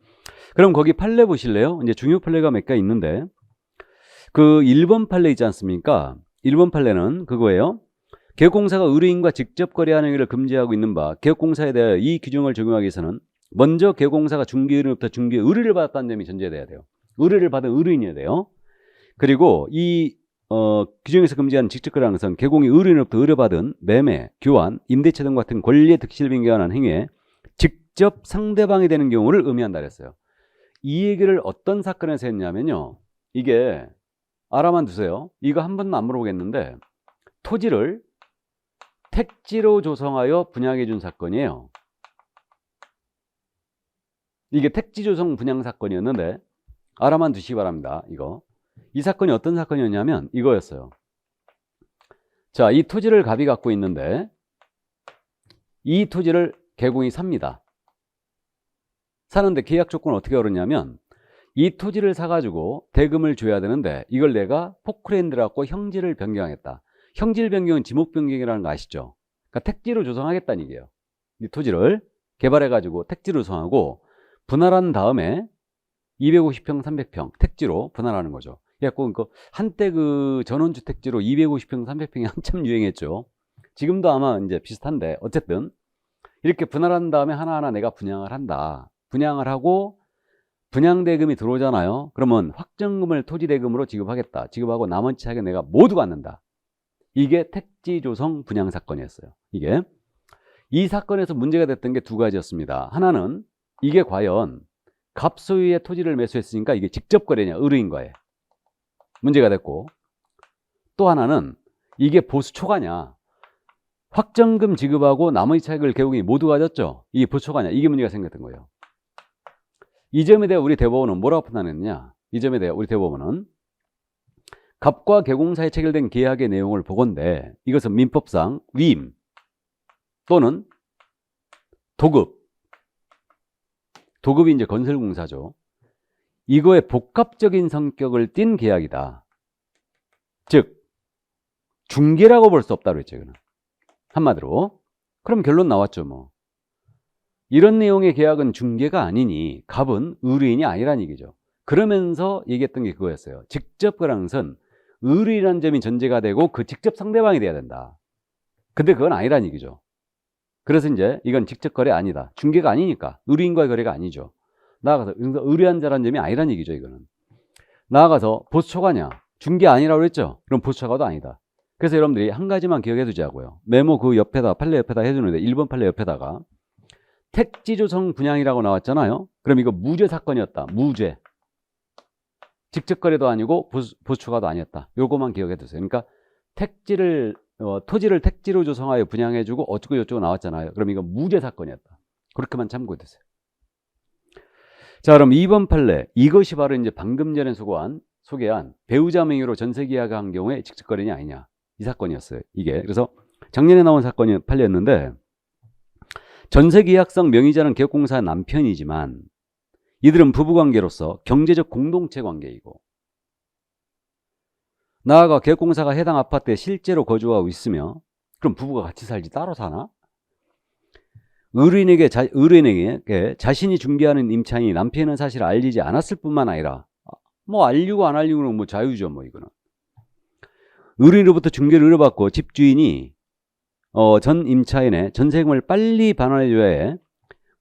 그럼 거기 판례 보실래요? 이제 중요 판례가 몇 개 있는데, 그 1번 판례 있지 않습니까? 1번 판례는 그거예요. 개업공사가 의뢰인과 직접 거래하는 행위를 금지하고 있는 바, 개업공사에 대하여 이 규정을 적용하기 위해서는 먼저 개업공사가 중개의뢰인으로부터 중개 의뢰를 받았다는 점이 전제돼야 돼요. 의뢰를 받은 의뢰인이어야 돼요. 그리고 이 규정에서 금지하는 직접 거래하는 것은 개공이 의뢰인으로부터 의뢰받은 매매, 교환, 임대차 등 같은 권리의 득실을 변경하는 행위에 직접 상대방이 되는 경우를 의미한다 그랬어요. 이 얘기를 어떤 사건에서 했냐면요. 이게 알아만 두세요. 이거 한 번도 안 물어보겠는데, 토지를 택지로 조성하여 분양해 준 사건이에요. 이게 택지 조성 분양 사건이었는데 알아만 두시기 바랍니다. 이 사건이 어떤 사건이었냐면 이거였어요. 자, 이 토지를 갑이 갖고 있는데 이 토지를 개공이 삽니다. 사는데 계약 조건을 어떻게 걸었냐면, 이 토지를 사가지고 대금을 줘야 되는데 이걸 내가 포크랜드를 갖고 형질을 변경하겠다. 형질 변경은 지목 변경이라는 거 아시죠? 그러니까 택지로 조성하겠다는 얘기예요. 이 토지를 개발해가지고 택지로 조성하고 분할한 다음에 250평, 300평 택지로 분할하는 거죠. 그래갖고 한때 그 전원주택지로 250평, 300평이 한참 유행했죠. 지금도 아마 이제 비슷한데, 어쨌든 이렇게 분할한 다음에 하나하나 내가 분양을 한다. 분양을 하고 분양대금이 들어오잖아요. 그러면 확정금을 토지대금으로 지급하겠다. 지급하고 나머지 차익은 내가 모두 갖는다. 이게 택지조성 분양사건이었어요. 이게. 이 사건에서 문제가 됐던 게 두 가지였습니다. 하나는 이게 과연 갑소유의 토지를 매수했으니까 이게 직접 거래냐, 의뢰인과의 문제가 됐고, 또 하나는 이게 보수 초과냐, 확정금 지급하고 나머지 차익을 개공이 모두 가졌죠. 이게 보수 초과냐, 이게 문제가 생겼던 거예요. 이 점에 대해 우리 대법원은 뭐라고 판단했느냐? 이 점에 대해 우리 대법원은 갑과 개공 사이에 체결된 계약의 내용을 보건대 이것은 민법상 위임 또는 도급이 이제 건설공사죠. 이거의 복합적인 성격을 띤 계약이다. 즉 중개라고 볼 수 없다고 했죠. 이거는 한마디로. 그럼 결론 나왔죠, 뭐. 이런 내용의 계약은 중개가 아니니 갑은 의뢰인이 아니란 얘기죠. 그러면서 얘기했던 게 그거였어요. 직접 거래라는 것은 의뢰인이라는 점이 전제가 되고 그 직접 상대방이 돼야 된다. 근데 그건 아니란 얘기죠. 그래서 이제 이건 직접 거래 아니다. 중개가 아니니까 의뢰인과의 거래가 아니죠. 나아가서 의뢰한 자라는 점이 아니란 얘기죠. 이거는. 나아가서 보수초과냐? 중개 아니라고 그랬죠. 그럼 보수초과도 아니다. 그래서 여러분들이 한 가지만 기억해 두자고요. 메모 그 옆에다 판례 옆에다 해주는데 1번 판례 옆에다가 택지조성 분양이라고 나왔잖아요. 그럼 이거 무죄 사건이었다. 무죄. 직접 거래도 아니고 보수초과도 아니었다. 요거만 기억해 두세요. 그러니까 토지를 택지로 조성하여 분양해주고 어쩌고 저쩌고 나왔잖아요. 그럼 이거 무죄 사건이었다. 그렇게만 참고해 두세요. 자, 그럼 2번 판례. 이것이 바로 이제 방금 전에 소개한 배우자 명의로 전세 계약한 경우에 직접 거래냐 아니냐. 이 사건이었어요. 이게. 그래서 작년에 나온 판례였는데 전세 계약상 명의자는 개업공사 남편이지만 이들은 부부관계로서 경제적 공동체 관계이고 나아가 개업공사가 해당 아파트에 실제로 거주하고 있으며 그럼 부부가 같이 살지 따로 사나? 의뢰인에게 자신이 중개하는 임차인이 남편은 사실 알리지 않았을 뿐만 아니라 뭐 알리고 안 알리고는 뭐 자유죠. 뭐 이거는. 의뢰인으로부터 중개를 의뢰받고 집주인이 전 임차인의 전세금을 빨리 반환해줘야 해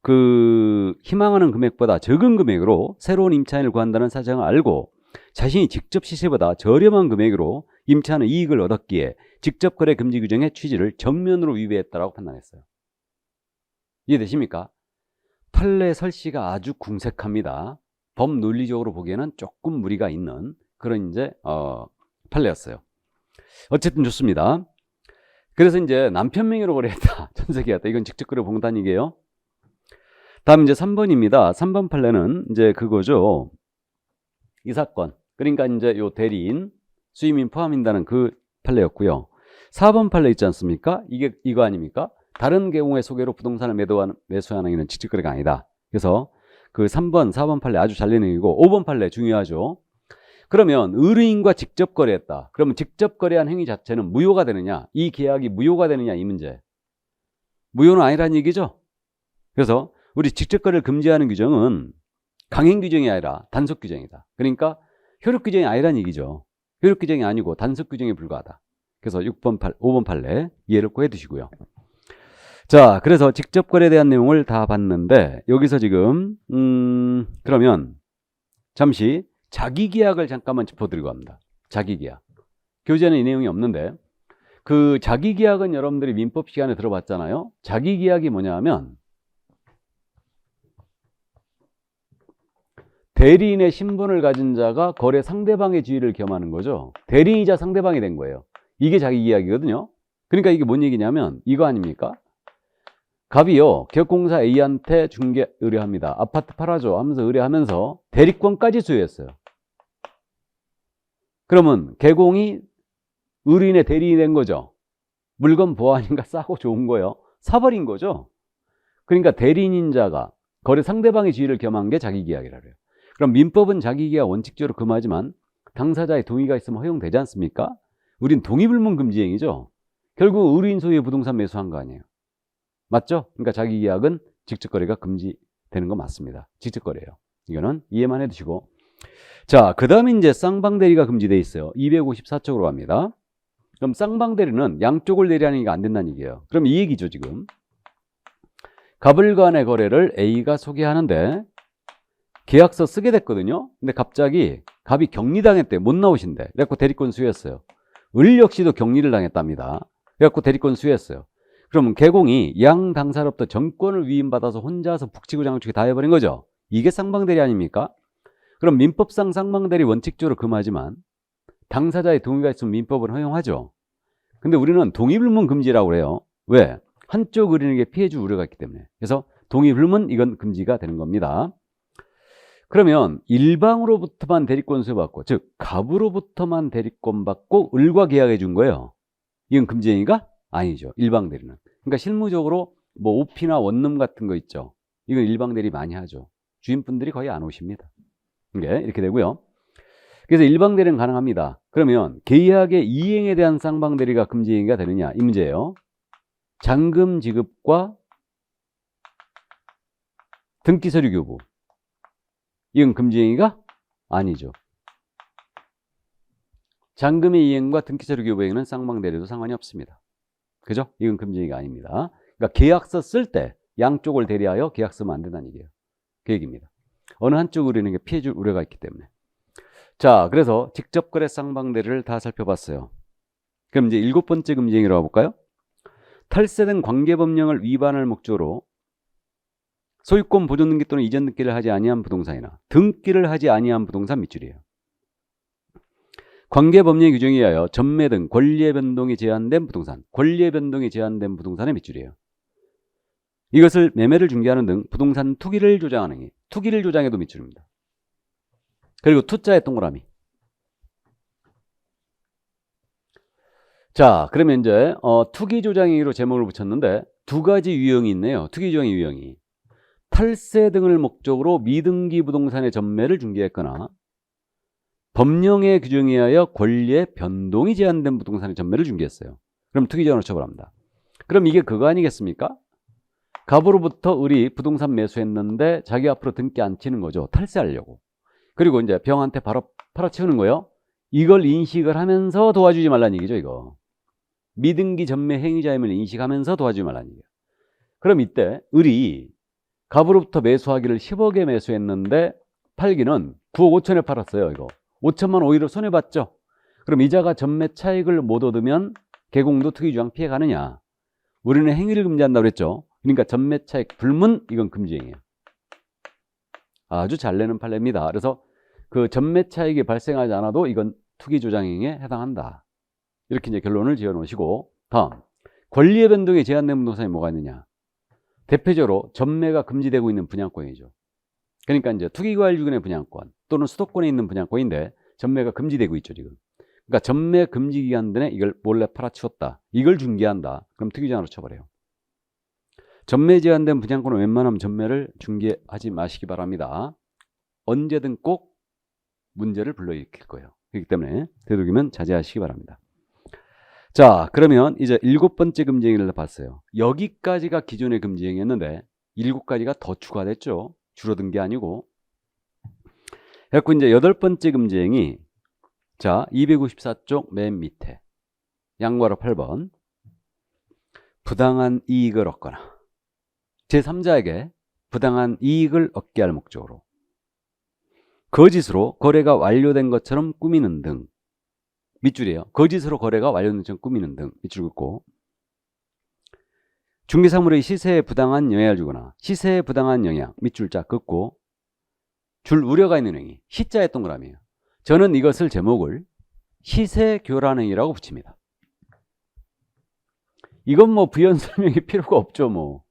그 희망하는 금액보다 적은 금액으로 새로운 임차인을 구한다는 사정을 알고 자신이 직접 시세보다 저렴한 금액으로 임차인의 이익을 얻었기에 직접 거래 금지 규정의 취지를 정면으로 위배했다라고 판단했어요. 이해되십니까? 판례 설시가 아주 궁색합니다. 법 논리적으로 보기에는 조금 무리가 있는 그런 이제 판례였어요. 어쨌든 좋습니다. 그래서 이제 남편 명의로 거래했다. 전세계약다. 이건 직접 거래 봉단이게요. 다음 이제 3번입니다. 3번 판례는 이제 그거죠. 이 사건. 그러니까 이제 요 대리인, 수임인 포함인다는 그 판례였고요. 4번 판례 있지 않습니까? 이거 아닙니까? 다른 경우의 소개로 부동산을 매수하는 행위는 직접 거래가 아니다. 그래서 그 3번, 4번 판례 아주 잘 내용이고 5번 판례 중요하죠. 그러면 의뢰인과 직접 거래했다. 그러면 직접 거래한 행위 자체는 무효가 되느냐? 이 계약이 무효가 되느냐? 이 문제. 무효는 아니라는 얘기죠. 그래서 우리 직접 거래를 금지하는 규정은 강행 규정이 아니라 단속 규정이다. 그러니까 효력 규정이 아니라는 얘기죠. 효력 규정이 아니고 단속 규정에 불과하다. 그래서 5번 판례 이해를 꼭 해두시고요. 자, 그래서 직접 거래에 대한 내용을 다 봤는데 여기서 지금 그러면 잠시 자기계약을 잠깐만 짚어드리고 합니다. 자기계약. 교재는 이 내용이 없는데 그 자기계약은 여러분들이 민법 시간에 들어봤잖아요. 자기계약이 뭐냐 하면 대리인의 신분을 가진 자가 거래 상대방의 지위를 겸하는 거죠. 대리인이자 상대방이 된 거예요. 이게 자기계약이거든요. 그러니까 이게 뭔 얘기냐면 이거 아닙니까? 갑이요 개업공사 A한테 중개 의뢰합니다. 아파트 팔아줘 하면서 의뢰하면서 대리권까지 수여했어요. 그러면 개공이 의뢰인의 대리인이 된 거죠. 물건 보안인가 싸고 좋은 거예요. 사버린 거죠. 그러니까 대리인인 자가 거래 상대방의 지위를 겸한 게 자기계약이라 그래요. 그럼 민법은 자기계약 원칙적으로 금하지만 당사자의 동의가 있으면 허용되지 않습니까? 우린 동의불문 금지행위죠. 결국 의뢰인 소유의 부동산 매수한 거 아니에요. 맞죠? 그러니까 자기계약은 직접거래가 금지되는 거 맞습니다. 직접거래예요. 이거는 이해만 해두시고. 자, 그 다음에 이제 쌍방대리가 금지되어 있어요. 254쪽으로 갑니다. 그럼 쌍방대리는 양쪽을 대리하는 게 안 된다는 얘기예요. 그럼 이 얘기죠, 지금. 갑을 간의 거래를 A가 소개하는데 계약서 쓰게 됐거든요. 근데 갑자기 갑이 격리당했대. 못 나오신대. 그래갖고 대리권 수여했어요. 을 역시도 격리를 당했답니다. 그래갖고 대리권 수여했어요. 그러면 개공이 양 당사로부터 정권을 위임받아서 혼자서 북치고 장구치고 다 해버린 거죠. 이게 쌍방대리 아닙니까? 그럼 민법상 쌍방대리 원칙적으로 금하지만 당사자의 동의가 있으면 민법은 허용하죠. 근데 우리는 동의불문 금지라고 그래요. 왜? 한쪽 의뢰인에게 피해줄 우려가 있기 때문에. 그래서 동의불문 이건 금지가 되는 겁니다. 그러면 일방으로부터만 대리권 수여받고 즉 갑으로부터만 대리권 받고 을과 계약해 준 거예요. 이건 금지행위가 아니죠. 일방대리는. 그러니까 실무적으로 뭐 오피나 원룸 같은 거 있죠. 이건 일방대리 많이 하죠. 주인분들이 거의 안 오십니다. 이렇게 되고요. 그래서 일방대리는 가능합니다. 그러면 계약의 이행에 대한 쌍방대리가 금지행위가 되느냐 이 문제예요. 잔금 지급과 등기 서류 교부. 이건 금지행위가 아니죠. 잔금의 이행과 등기 서류 교부 행위는 쌍방대리도 상관이 없습니다. 그죠? 이건 금지행위가 아닙니다. 그러니까 계약서 쓸 때 양쪽을 대리하여 계약 쓰면 안 된다는 얘기예요. 그 얘기입니다. 어느 한쪽으로 있는 게 피해줄 우려가 있기 때문에. 자, 그래서 직접거래 쌍방대리를 다 살펴봤어요. 그럼 이제 7번째 금지행위로 가볼까요? 탈세된 관계법령을 위반할 목적으로 소유권 보존 등기 또는 이전 등기를 하지 아니한 부동산이나 등기를 하지 아니한 부동산 밑줄이에요. 관계법령의 규정에 의하여 전매 등 권리의 변동이 제한된 부동산, 권리의 변동이 제한된 부동산의 밑줄이에요. 이것을 매매를 중개하는 등 부동산 투기를 조장하는 행위, 투기를 조장해도 밑줄입니다. 그리고 투자의 동그라미. 자, 그러면 이제 투기 조장 행위로 제목을 붙였는데 두 가지 유형이 있네요. 투기 조장의 유형이. 탈세 등을 목적으로 미등기 부동산의 전매를 중개했거나 법령의 규정에 의하여 권리의 변동이 제한된 부동산의 전매를 중개했어요. 그럼 투기조장으로 처벌합니다. 그럼 이게 그거 아니겠습니까? 갑으로부터 우리 부동산 매수했는데 자기 앞으로 등기 안 치는 거죠. 탈세하려고. 그리고 이제 병한테 바로 팔아치우는 거예요. 이걸 인식을 하면서 도와주지 말라는 얘기죠, 이거. 미등기 전매 행위자임을 인식하면서 도와주지 말라는 얘기예요. 그럼 이때 을이 갑으로부터 매수하기를 10억에 매수했는데 팔기는 9억 5천에 팔았어요. 이거 5천만 오히려 손해봤죠. 그럼 이자가 전매 차익을 못 얻으면 개공도 투기조장 피해가느냐. 우리는 행위를 금지한다고 그랬죠. 그러니까 전매 차익 불문, 이건 금지행위예요. 아주 잘 내는 판례입니다. 그래서 그 전매 차익이 발생하지 않아도 이건 투기조장 행위에 해당한다. 이렇게 이제 결론을 지어 놓으시고, 다음 권리의 변동에 제한된 부동산이 뭐가 있느냐. 대표적으로 전매가 금지되고 있는 분양권이죠. 그러니까 이제 투기과열주권의 분양권 또는 수도권에 있는 분양권인데 전매가 금지되고 있죠, 지금. 그러니까 전매 금지 기간 내에 이걸 몰래 팔아치웠다. 이걸 중개한다. 그럼 투기조장으로 처벌해요. 전매 제한된 분양권은 웬만하면 전매를 중개하지 마시기 바랍니다. 언제든 꼭 문제를 불러일으킬 거예요. 그렇기 때문에 되도록이면 자제하시기 바랍니다. 자, 그러면 이제 7번째 금지행위를 봤어요. 여기까지가 기존의 금지행위였는데 7가지가 더 추가됐죠. 줄어든 게 아니고. 그래서 이제 8번째 금지행위. 자, 254쪽 맨 밑에 양괄호 8번. 부당한 이익을 얻거나 제3자에게 부당한 이익을 얻게 할 목적으로 거짓으로 거래가 완료된 것처럼 꾸미는 등. 밑줄이에요. 거짓으로 거래가 완료된 것처럼 꾸미는 등. 밑줄 긋고. 중개사물의 시세에 부당한 영향을 주거나 시세에 부당한 영향. 밑줄 쫙 긋고. 줄 우려가 있는 행위. 시자의 동그라미예요. 저는 이것을 제목을 시세 교란 행위라고 붙입니다. 이건 뭐 부연 설명이 필요가 없죠, 뭐.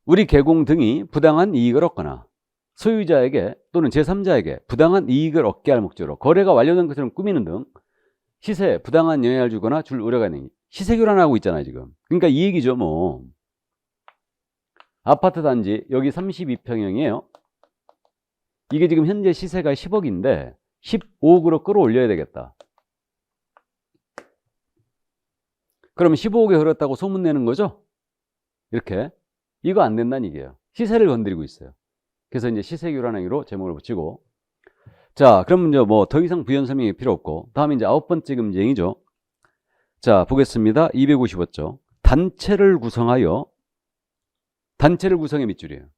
우리 개공 등이 부당한 이익을 얻거나 소유자에게 또는 제3자에게 부당한 이익을 얻게 할 목적으로 거래가 완료된 것처럼 꾸미는 등 시세에 부당한 영향을 주거나 줄 우려가 있는 시세 교란하고 있잖아요, 지금. 그러니까 이 얘기죠, 뭐. 아파트 단지 여기 32평형이에요. 이게 지금 현재 시세가 10억인데 15억으로 끌어올려야 되겠다. 그러면 15억에 흘렀다고 소문내는 거죠? 이렇게. 이거 안 된다는 얘기예요. 시세를 건드리고 있어요. 그래서 이제 시세 교란 행위로 제목을 붙이고. 자, 그럼 이제 뭐 더 이상 부연 설명이 필요 없고, 다음에 이제 9번째 금지행위죠. 자, 보겠습니다. 255쪽. 단체를 구성해 밑줄이에요.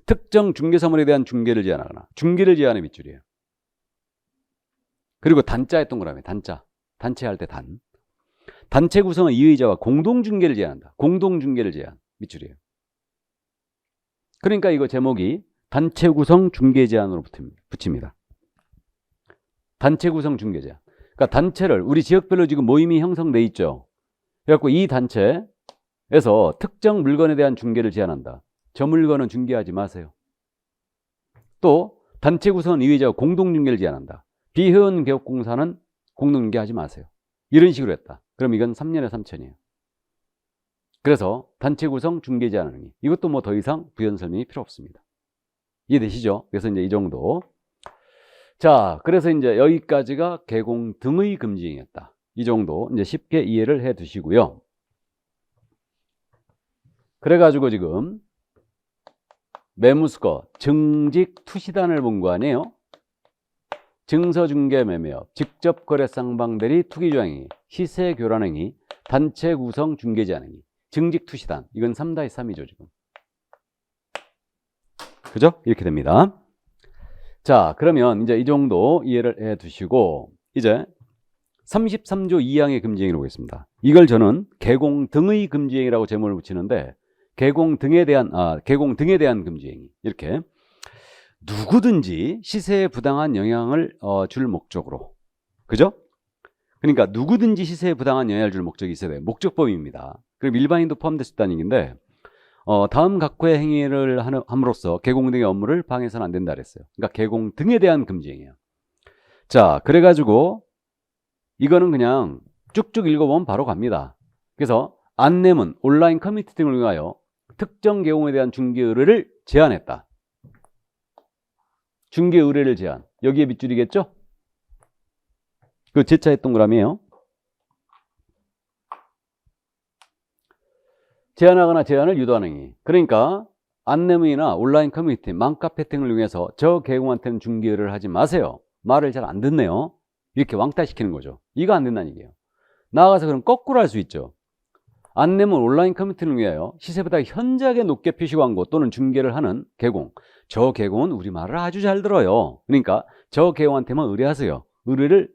특정 중개사물에 대한 중개를 제한하거나 중개를 제한의 밑줄이에요. 그리고 단자의 동그라미, 단자. 단체할 때 단. 단체 구성은 이의자와 공동중개를 제한한다. 공동중개를 제한, 밑줄이에요. 그러니까 이거 제목이 단체 구성 중개 제한으로 붙입니다. 단체 구성 중개 제한. 그러니까 단체를 우리 지역별로 지금 모임이 형성돼 있죠. 그래갖고 이 단체에서 특정 물건에 대한 중개를 제한한다. 저 물건은 중개하지 마세요. 또 단체 구성은 이의자와 공동중개를 제한한다. 비회원 개업공사는 공동중개하지 마세요. 이런 식으로 했다. 그럼 이건 3년에 3천이에요. 그래서 단체 구성 중개 제한 행위. 이것도 뭐 더 이상 부연 설명이 필요 없습니다. 이해되시죠? 그래서 이제 이 정도. 자, 그래서 이제 여기까지가 개공 등의 금지행위였다. 이 정도 이제 쉽게 이해를 해 두시고요. 그래가지고 지금 매무수거 증직 투시단을 본 거 아니에요? 증서중개 매매업, 직접 거래 쌍방대리 투기조항행위, 시세 교란행위, 단체 구성 중개 제한행위, 증직 투시단. 이건 3-3이죠 지금. 그죠? 이렇게 됩니다. 자, 그러면 이제 이 정도 이해를 해 두시고 이제 33조 2항의 금지행위를 보겠습니다. 이걸 저는 개공 등의 금지행위라고 제목을 붙이는데 개공 등에 대한 금지행위. 이렇게 누구든지 시세에 부당한 영향을 줄 목적으로. 그죠? 그러니까 누구든지 시세에 부당한 영향을 줄 목적이 있어야 돼요. 목적법입니다. 그럼 일반인도 포함될 수 있다는 얘기인데 다음 각호의 행위를 함으로써 개공 등의 업무를 방해해서는 안 된다 그랬어요. 그러니까 개공 등에 대한 금지행위예요. 자, 그래가지고 이거는 그냥 쭉쭉 읽어보면 바로 갑니다. 그래서 안내문, 온라인 커뮤니티 등을 이용하여 특정 개공에 대한 중개 의뢰를 제한했다. 중개 의뢰를 제한. 여기에 밑줄이겠죠? 그 제차의 동그라미에요. 제한하거나 제한을 유도하는 행위. 그러니까 안내문이나 온라인 커뮤니티, 맘카페 등을 이용해서 저 개공한테는 중개 의뢰를 하지 마세요. 말을 잘 안 듣네요. 이렇게 왕따시키는 거죠. 이거 안 된다는 얘기예요. 나아가서 그럼 거꾸로 할 수 있죠. 안내문 온라인 커뮤니티를 위하여 시세보다 현저하게 높게 표시 광고 또는 중개를 하는 개공. 저 개공은 우리 말을 아주 잘 들어요. 그러니까 저 개공한테만 의뢰하세요. 의뢰를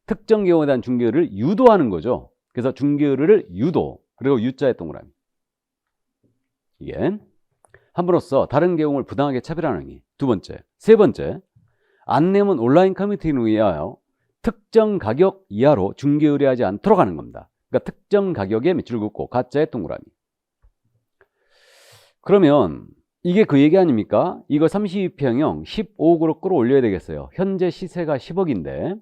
특정 개공에 대한 중개를 유도하는 거죠. 그래서 중개 의뢰를 유도. 그리고 유자의 동그라미. 이게 함으로써 다른 개공을 부당하게 차별하는 행위. 두 번째. 세 번째. 안내문 온라인 커뮤니티를 위하여 특정 가격 이하로 중개 의뢰하지 않도록 하는 겁니다. 그러니까 특정 가격에 밑줄 긋고 가짜의 동그라미. 그러면 이게 그 얘기 아닙니까? 이거 32평형 15억으로 끌어올려야 되겠어요. 현재 시세가 10억인데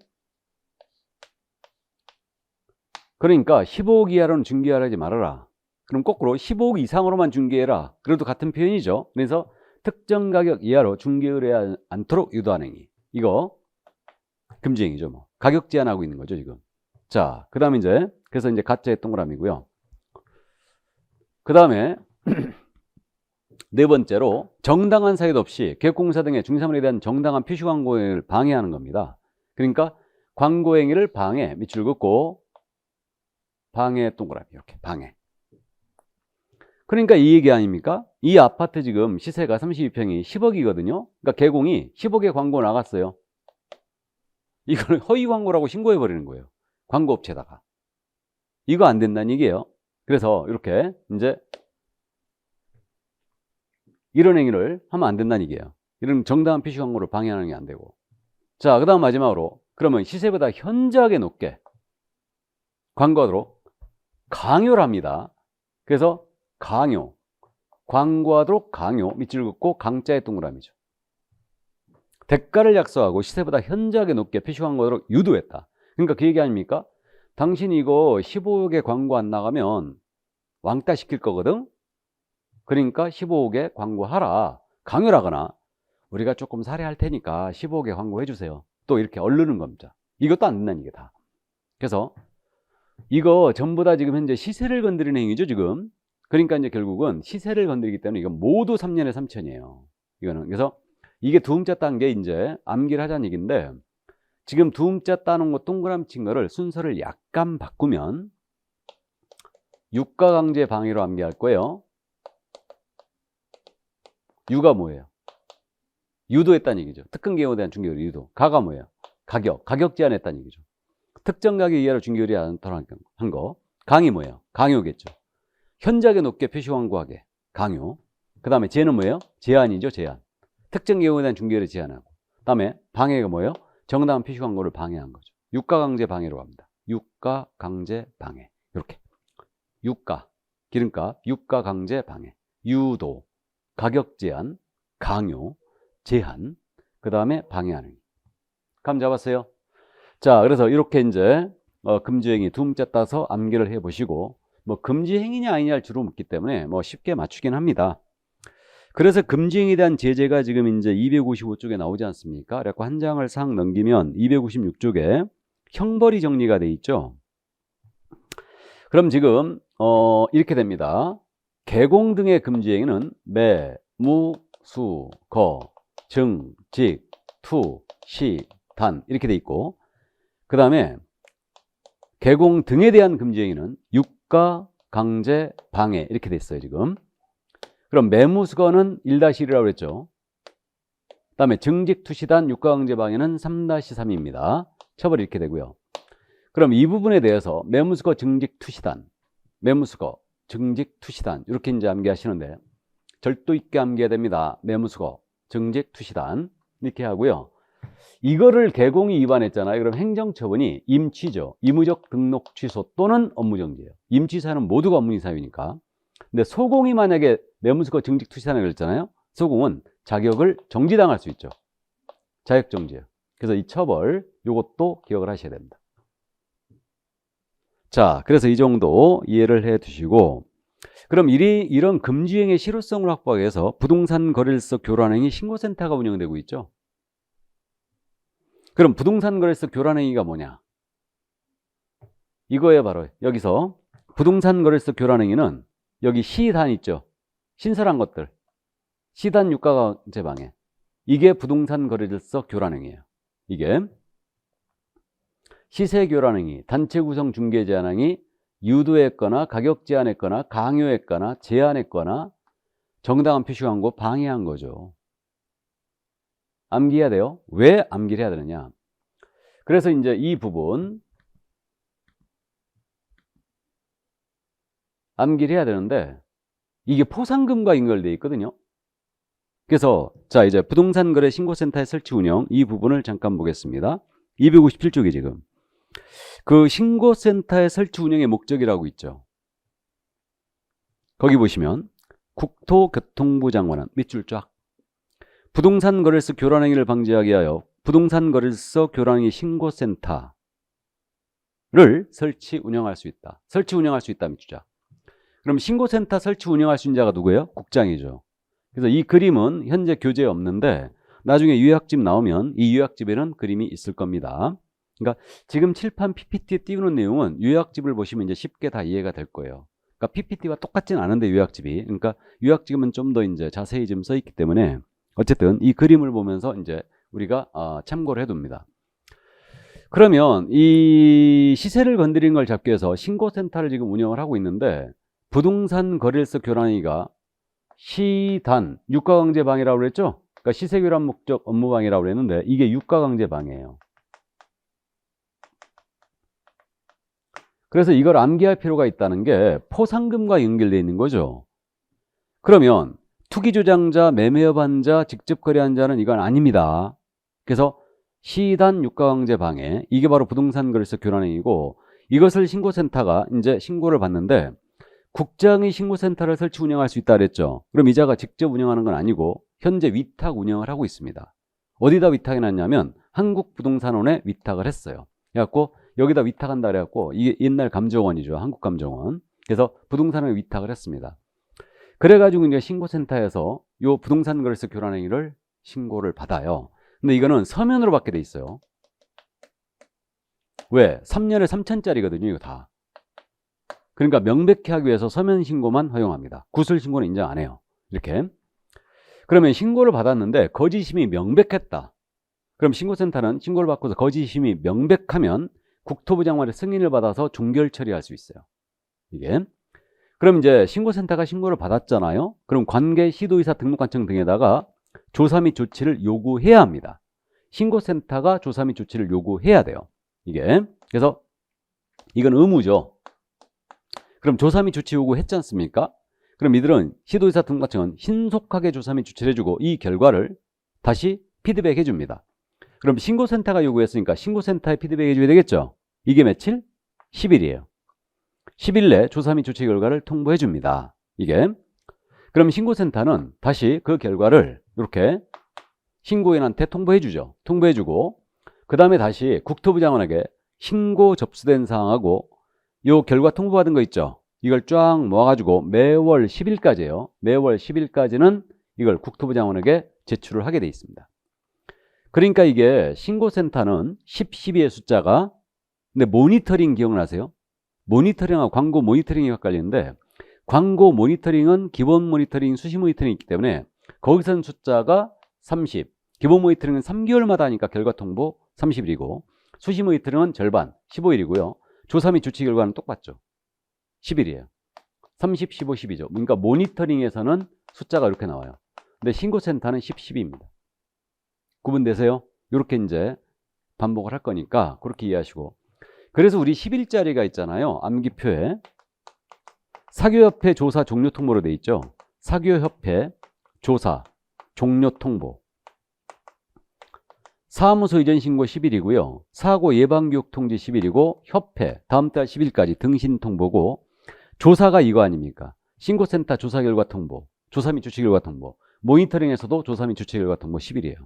그러니까 15억 이하로는 중개하지 말아라. 그럼 거꾸로 15억 이상으로만 중개해라. 그래도 같은 표현이죠. 그래서 특정 가격 이하로 중개 의뢰하지 않도록 유도하는 행위. 이거 금지행위죠. 뭐 가격 제한하고 있는 거죠 지금. 자, 그 다음에 이제 그래서 이제 가짜의 동그라미고요. 그 다음에 네 번째로 정당한 사유도 없이 계획공사 등의 중개사물에 대한 정당한 표시 광고를 방해하는 겁니다. 그러니까 광고 행위를 방해, 밑줄 긋고 방해 동그라미 이렇게 방해. 그러니까 이 얘기 아닙니까? 이 아파트 지금 시세가 32평이 10억이거든요. 그러니까 개공이 10억에 광고 나갔어요. 이걸 허위 광고라고 신고해 버리는 거예요. 광고업체에다가. 이거 안 된다는 얘기예요. 그래서 이렇게 이제 이런 행위를 하면 안 된다는 얘기예요. 이런 정당한 표시 광고를 방해하는 게 안 되고. 자, 그 다음 마지막으로 그러면 시세보다 현저하게 높게 광고하도록 강요를 합니다. 그래서 강요, 광고하도록 강요, 밑줄 긋고 강자의 동그라미죠. 대가를 약속하고 시세보다 현저하게 높게 표시 광고하도록 유도했다. 그러니까 그 얘기 아닙니까? 당신이 이거 15억에 광고 안 나가면 왕따 시킬 거거든? 그러니까 15억에 광고하라. 강요를 하거나 우리가 조금 살해할 테니까 15억에 광고해 주세요. 또 이렇게 얼르는 겁니다. 이것도 안 된다는 게 다. 그래서 이거 전부 다 지금 현재 시세를 건드리는 행위죠 지금. 그러니까 이제 결국은 시세를 건드리기 때문에 이건 모두 3년에 3천이에요. 이거는. 그래서 이게 두음자 딴 게 이제 암기를 하자는 얘기인데 지금 두음자 따놓은 거 동그라미 친 거를 순서를 약간 바꾸면 유가강제 방해로 암기할 거예요. 유가 뭐예요? 유도했다는 얘기죠. 특권 개요에 대한 중개율 유도. 가가 뭐예요? 가격 제한했다는 얘기죠. 특정 가격 이하로 중개율이 않도록 한 거. 강이 뭐예요? 강요겠죠. 현저하게 높게 표시 광고하게 강요. 그 다음에 제는 뭐예요? 제한이죠. 제한. 특정 개요에 대한 중개율을 제한하고. 그 다음에 방해가 뭐예요? 정당한 표시 광고를 방해한 거죠. 유가 강제 방해로 합니다. 유가 강제 방해. 이렇게. 유가, 기름값, 유가 강제 방해. 유도, 가격 제한, 강요, 제한, 그 다음에 방해하는. 감 잡았어요? 자, 그래서 이렇게 이제 금지행위 두 문자 따서 암기를 해 보시고 뭐 금지행위냐 아니냐를 주로 묻기 때문에 뭐 쉽게 맞추긴 합니다. 그래서 금지행위에 대한 제재가 지금 이제 255쪽에 나오지 않습니까? 그래서 한 장을 싹 넘기면 256쪽에 형벌이 정리가 돼 있죠. 그럼 지금 이렇게 됩니다. 개공 등의 금지행위는 매, 무, 수, 거, 증, 직, 투, 시, 단 이렇게 돼 있고, 그 다음에 개공 등에 대한 금지행위는 육가, 강제, 방해 이렇게 돼 있어요 지금. 그럼 매무수거는 1-1이라고 그랬죠. 그 다음에 증직, 투시단, 육가, 강제, 방해는 3-3입니다. 처벌이 이렇게 되고요. 그럼 이 부분에 대해서 매무수거, 증직, 투시단, 매무수거, 증직, 투시단 이렇게 이제 암기하시는데 절도 있게 암기해야 됩니다. 매무수거, 증직, 투시단 이렇게 하고요. 이거를 개공이 위반했잖아요. 그럼 행정처분이 임취죠. 임의적 등록 취소 또는 업무정지예요. 임취사유는 모두가 업무인 사유니까. 근데 소공이 만약에 매무수거, 증직, 투시단을 그랬잖아요. 소공은 자격을 정지당할 수 있죠. 자격정지예요. 그래서 이 처벌 이것도 기억을 하셔야 됩니다. 자, 그래서 이 정도 이해를 해 두시고, 그럼 이런 금지행위의 실효성을 확보하기 위해서 부동산 거래일서 교란행위 신고센터가 운영되고 있죠. 그럼 부동산 거래일서 교란행위가 뭐냐? 이거예요. 바로 여기서 부동산 거래일서 교란행위는 여기 시단 있죠. 신설한 것들. 시단 유가강제 방해. 이게 부동산 거래일서 교란행위예요. 이게 시세 교란행위, 단체 구성 중개 제한행위, 유도했거나 가격 제한했거나 강요했거나 제한했거나 정당한 표시 광고 방해한 거죠. 암기해야 돼요. 왜 암기를 해야 되느냐? 그래서 이제 이 부분 암기를 해야 되는데 이게 포상금과 연결되어 있거든요. 그래서 자, 이제 부동산 거래 신고센터의 설치 운영 이 부분을 잠깐 보겠습니다. 257쪽이 지금 그 신고센터의 설치 운영의 목적이라고 있죠. 거기 보시면 국토교통부 장관은 밑줄 쫙 부동산 거래일서 교란행위를 방지하기 위하여 부동산 거래일서 교란행위 신고센터를 설치 운영할 수 있다. 설치 운영할 수 있다 밑줄 쫙. 그럼 신고센터 설치 운영할 수 있는 자가 누구예요? 국장이죠. 그래서 이 그림은 현재 교재에 없는데 나중에 요약집 나오면 이 요약집에는 그림이 있을 겁니다. 그러니까 지금 칠판 PPT에 띄우는 내용은 요약집을 보시면 이제 쉽게 다 이해가 될 거예요. 그러니까 PPT와 똑같진 않은데 요약집이. 그러니까 요약집은 좀 더 이제 자세히 좀 써 있기 때문에 어쨌든 이 그림을 보면서 이제 우리가 참고를 해둡니다. 그러면 이 시세를 건드리는 걸 잡기 위해서 신고센터를 지금 운영을 하고 있는데 부동산 거래일서 교란행위가 시단 유가강제 방해라고 그랬죠? 그러니까 시세 교란 목적 업무 방해라고 그랬는데 이게 유가강제 방해예요. 그래서 이걸 암기할 필요가 있다는 게 포상금과 연결되어 있는 거죠. 그러면 투기조장자, 매매업한 자, 직접 거래한 자는 이건 아닙니다. 그래서 시단 유가강제 방해 이게 바로 부동산 거래일서 교란행위고 이것을 신고센터가 이제 신고를 받는데 국장이 신고센터를 설치 운영할 수 있다 그랬죠. 그럼 이자가 직접 운영하는 건 아니고 현재 위탁 운영을 하고 있습니다. 어디다 위탁해 놨냐면 한국부동산원에 위탁을 했어요. 그래갖고 여기다 위탁한다 그래갖고 이게 옛날 감정원이죠. 한국감정원. 그래서 부동산을 위탁을 했습니다. 그래가지고 이제 신고센터에서 요 부동산 거래일서 교란행위를 신고를 받아요. 근데 이거는 서면으로 받게 돼 있어요. 왜? 3년에 3천짜리거든요. 이거 다. 그러니까 명백히 하기 위해서 서면 신고만 허용합니다. 구술 신고는 인정 안 해요. 이렇게. 그러면 신고를 받았는데 거짓임이 명백했다. 그럼 신고센터는 신고를 받고서 거짓임이 명백하면 국토부 장관의 승인을 받아서 종결 처리할 수 있어요. 이게. 그럼 이제 신고센터가 신고를 받았잖아요. 그럼 관계 시도의사 등록관청 등에다가 조사 및 조치를 요구해야 합니다. 신고센터가 조사 및 조치를 요구해야 돼요. 이게. 그래서 이건 의무죠. 그럼 조사 및 조치 요구했지 않습니까? 그럼 이들은 시도의사 등록관청은 신속하게 조사 및 조치를 해주고 이 결과를 다시 피드백 해줍니다. 그럼 신고센터가 요구했으니까 신고센터에 피드백 해줘야 되겠죠? 이게 며칠? 10일이에요. 10일 내 조사 및 조치 결과를 통보해 줍니다. 이게. 그럼 신고센터는 다시 그 결과를 이렇게 신고인한테 통보해 주죠. 통보해 주고 그 다음에 다시 국토부 장관에게 신고 접수된 사항하고 요 결과 통보받은 거 있죠. 이걸 쫙 모아가지고 매월 10일까지예요. 매월 10일까지는 이걸 국토부 장관에게 제출을 하게 돼 있습니다. 그러니까 이게 신고센터는 10, 12의 숫자가 근데 모니터링 기억나세요? 모니터링하고 광고 모니터링이 헷갈리는데 광고 모니터링은 기본 모니터링, 수시 모니터링이 있기 때문에 거기서는 숫자가 30, 기본 모니터링은 3개월마다 하니까 결과 통보 30일이고 수시 모니터링은 절반 15일이고요. 조사 및 조치 결과는 똑같죠. 10일이에요. 30, 15, 10이죠. 그러니까 모니터링에서는 숫자가 이렇게 나와요. 근데 신고센터는 10, 12입니다. 구분되세요? 이렇게 이제 반복을 할 거니까 그렇게 이해하시고. 그래서 우리 10일짜리가 있잖아요. 암기표에 사교협회 조사 종료 통보로 돼 있죠. 사교협회 조사 종료 통보. 사무소 이전 신고 10일이고요. 사고 예방교육 통지 10일이고 협회 다음 달 10일까지 등신 통보고 조사가 이거 아닙니까? 신고센터 조사 결과 통보, 조사 및 조치 결과 통보. 모니터링에서도 조사 및 조치 결과 통보 10일이에요.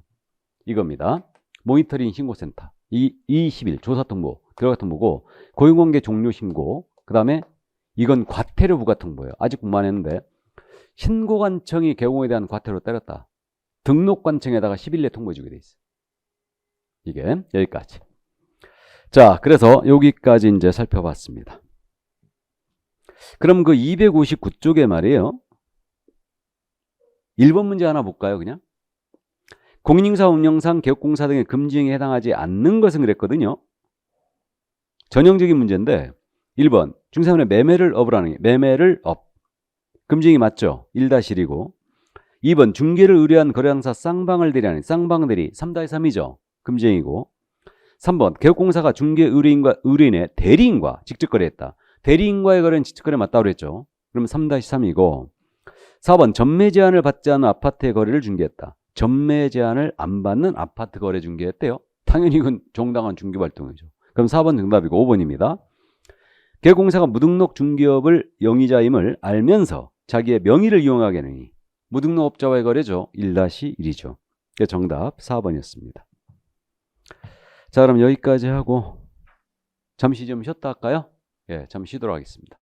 이겁니다. 모니터링 신고센터. 20일 조사 통보, 결과 통보고 고용관계 종료 신고. 그다음에 이건 과태료 부과 통보예요. 아직 공부 안 했는데 신고관청이 개공에 대한 과태료 때렸다. 등록관청에다가 10일 내 통보해 주게 돼 있어요. 이게 여기까지. 자, 그래서 여기까지 이제 살펴봤습니다. 그럼 그 259쪽에 말이에요. 1번 문제 하나 볼까요, 그냥? 공인인사 운영상 개업공사 등의 금지행위에 해당하지 않는 것은 그랬거든요. 전형적인 문제인데 1번 중개사물의 매매를 업으라는 게 매매를 업. 금지행위 맞죠? 1-1이고 2번 중개를 의뢰한 거래항사 쌍방을 대리하는 쌍방대리 3-3이죠. 금지행위고 3번 개업공사가 중개 의뢰인의 대리인과 직접 거래했다. 대리인과의 거래는 직접 거래 맞다고 그랬죠. 그럼 3-3이고 4번 전매 제한을 받지 않은 아파트의 거래를 중개했다. 전매 제한을 안 받는 아파트 거래 중개했대요. 당연히 이건 정당한 중개활동이죠. 그럼 4번 정답이고 5번입니다. 개업공사가 무등록 중개업을 영위자임을 알면서 자기의 명의를 이용하게 하느니 무등록업자와의 거래죠. 1-1이죠. 정답 4번이었습니다. 자, 그럼 여기까지 하고 잠시 좀 쉬었다 할까요? 예, 잠시 쉬도록 하겠습니다.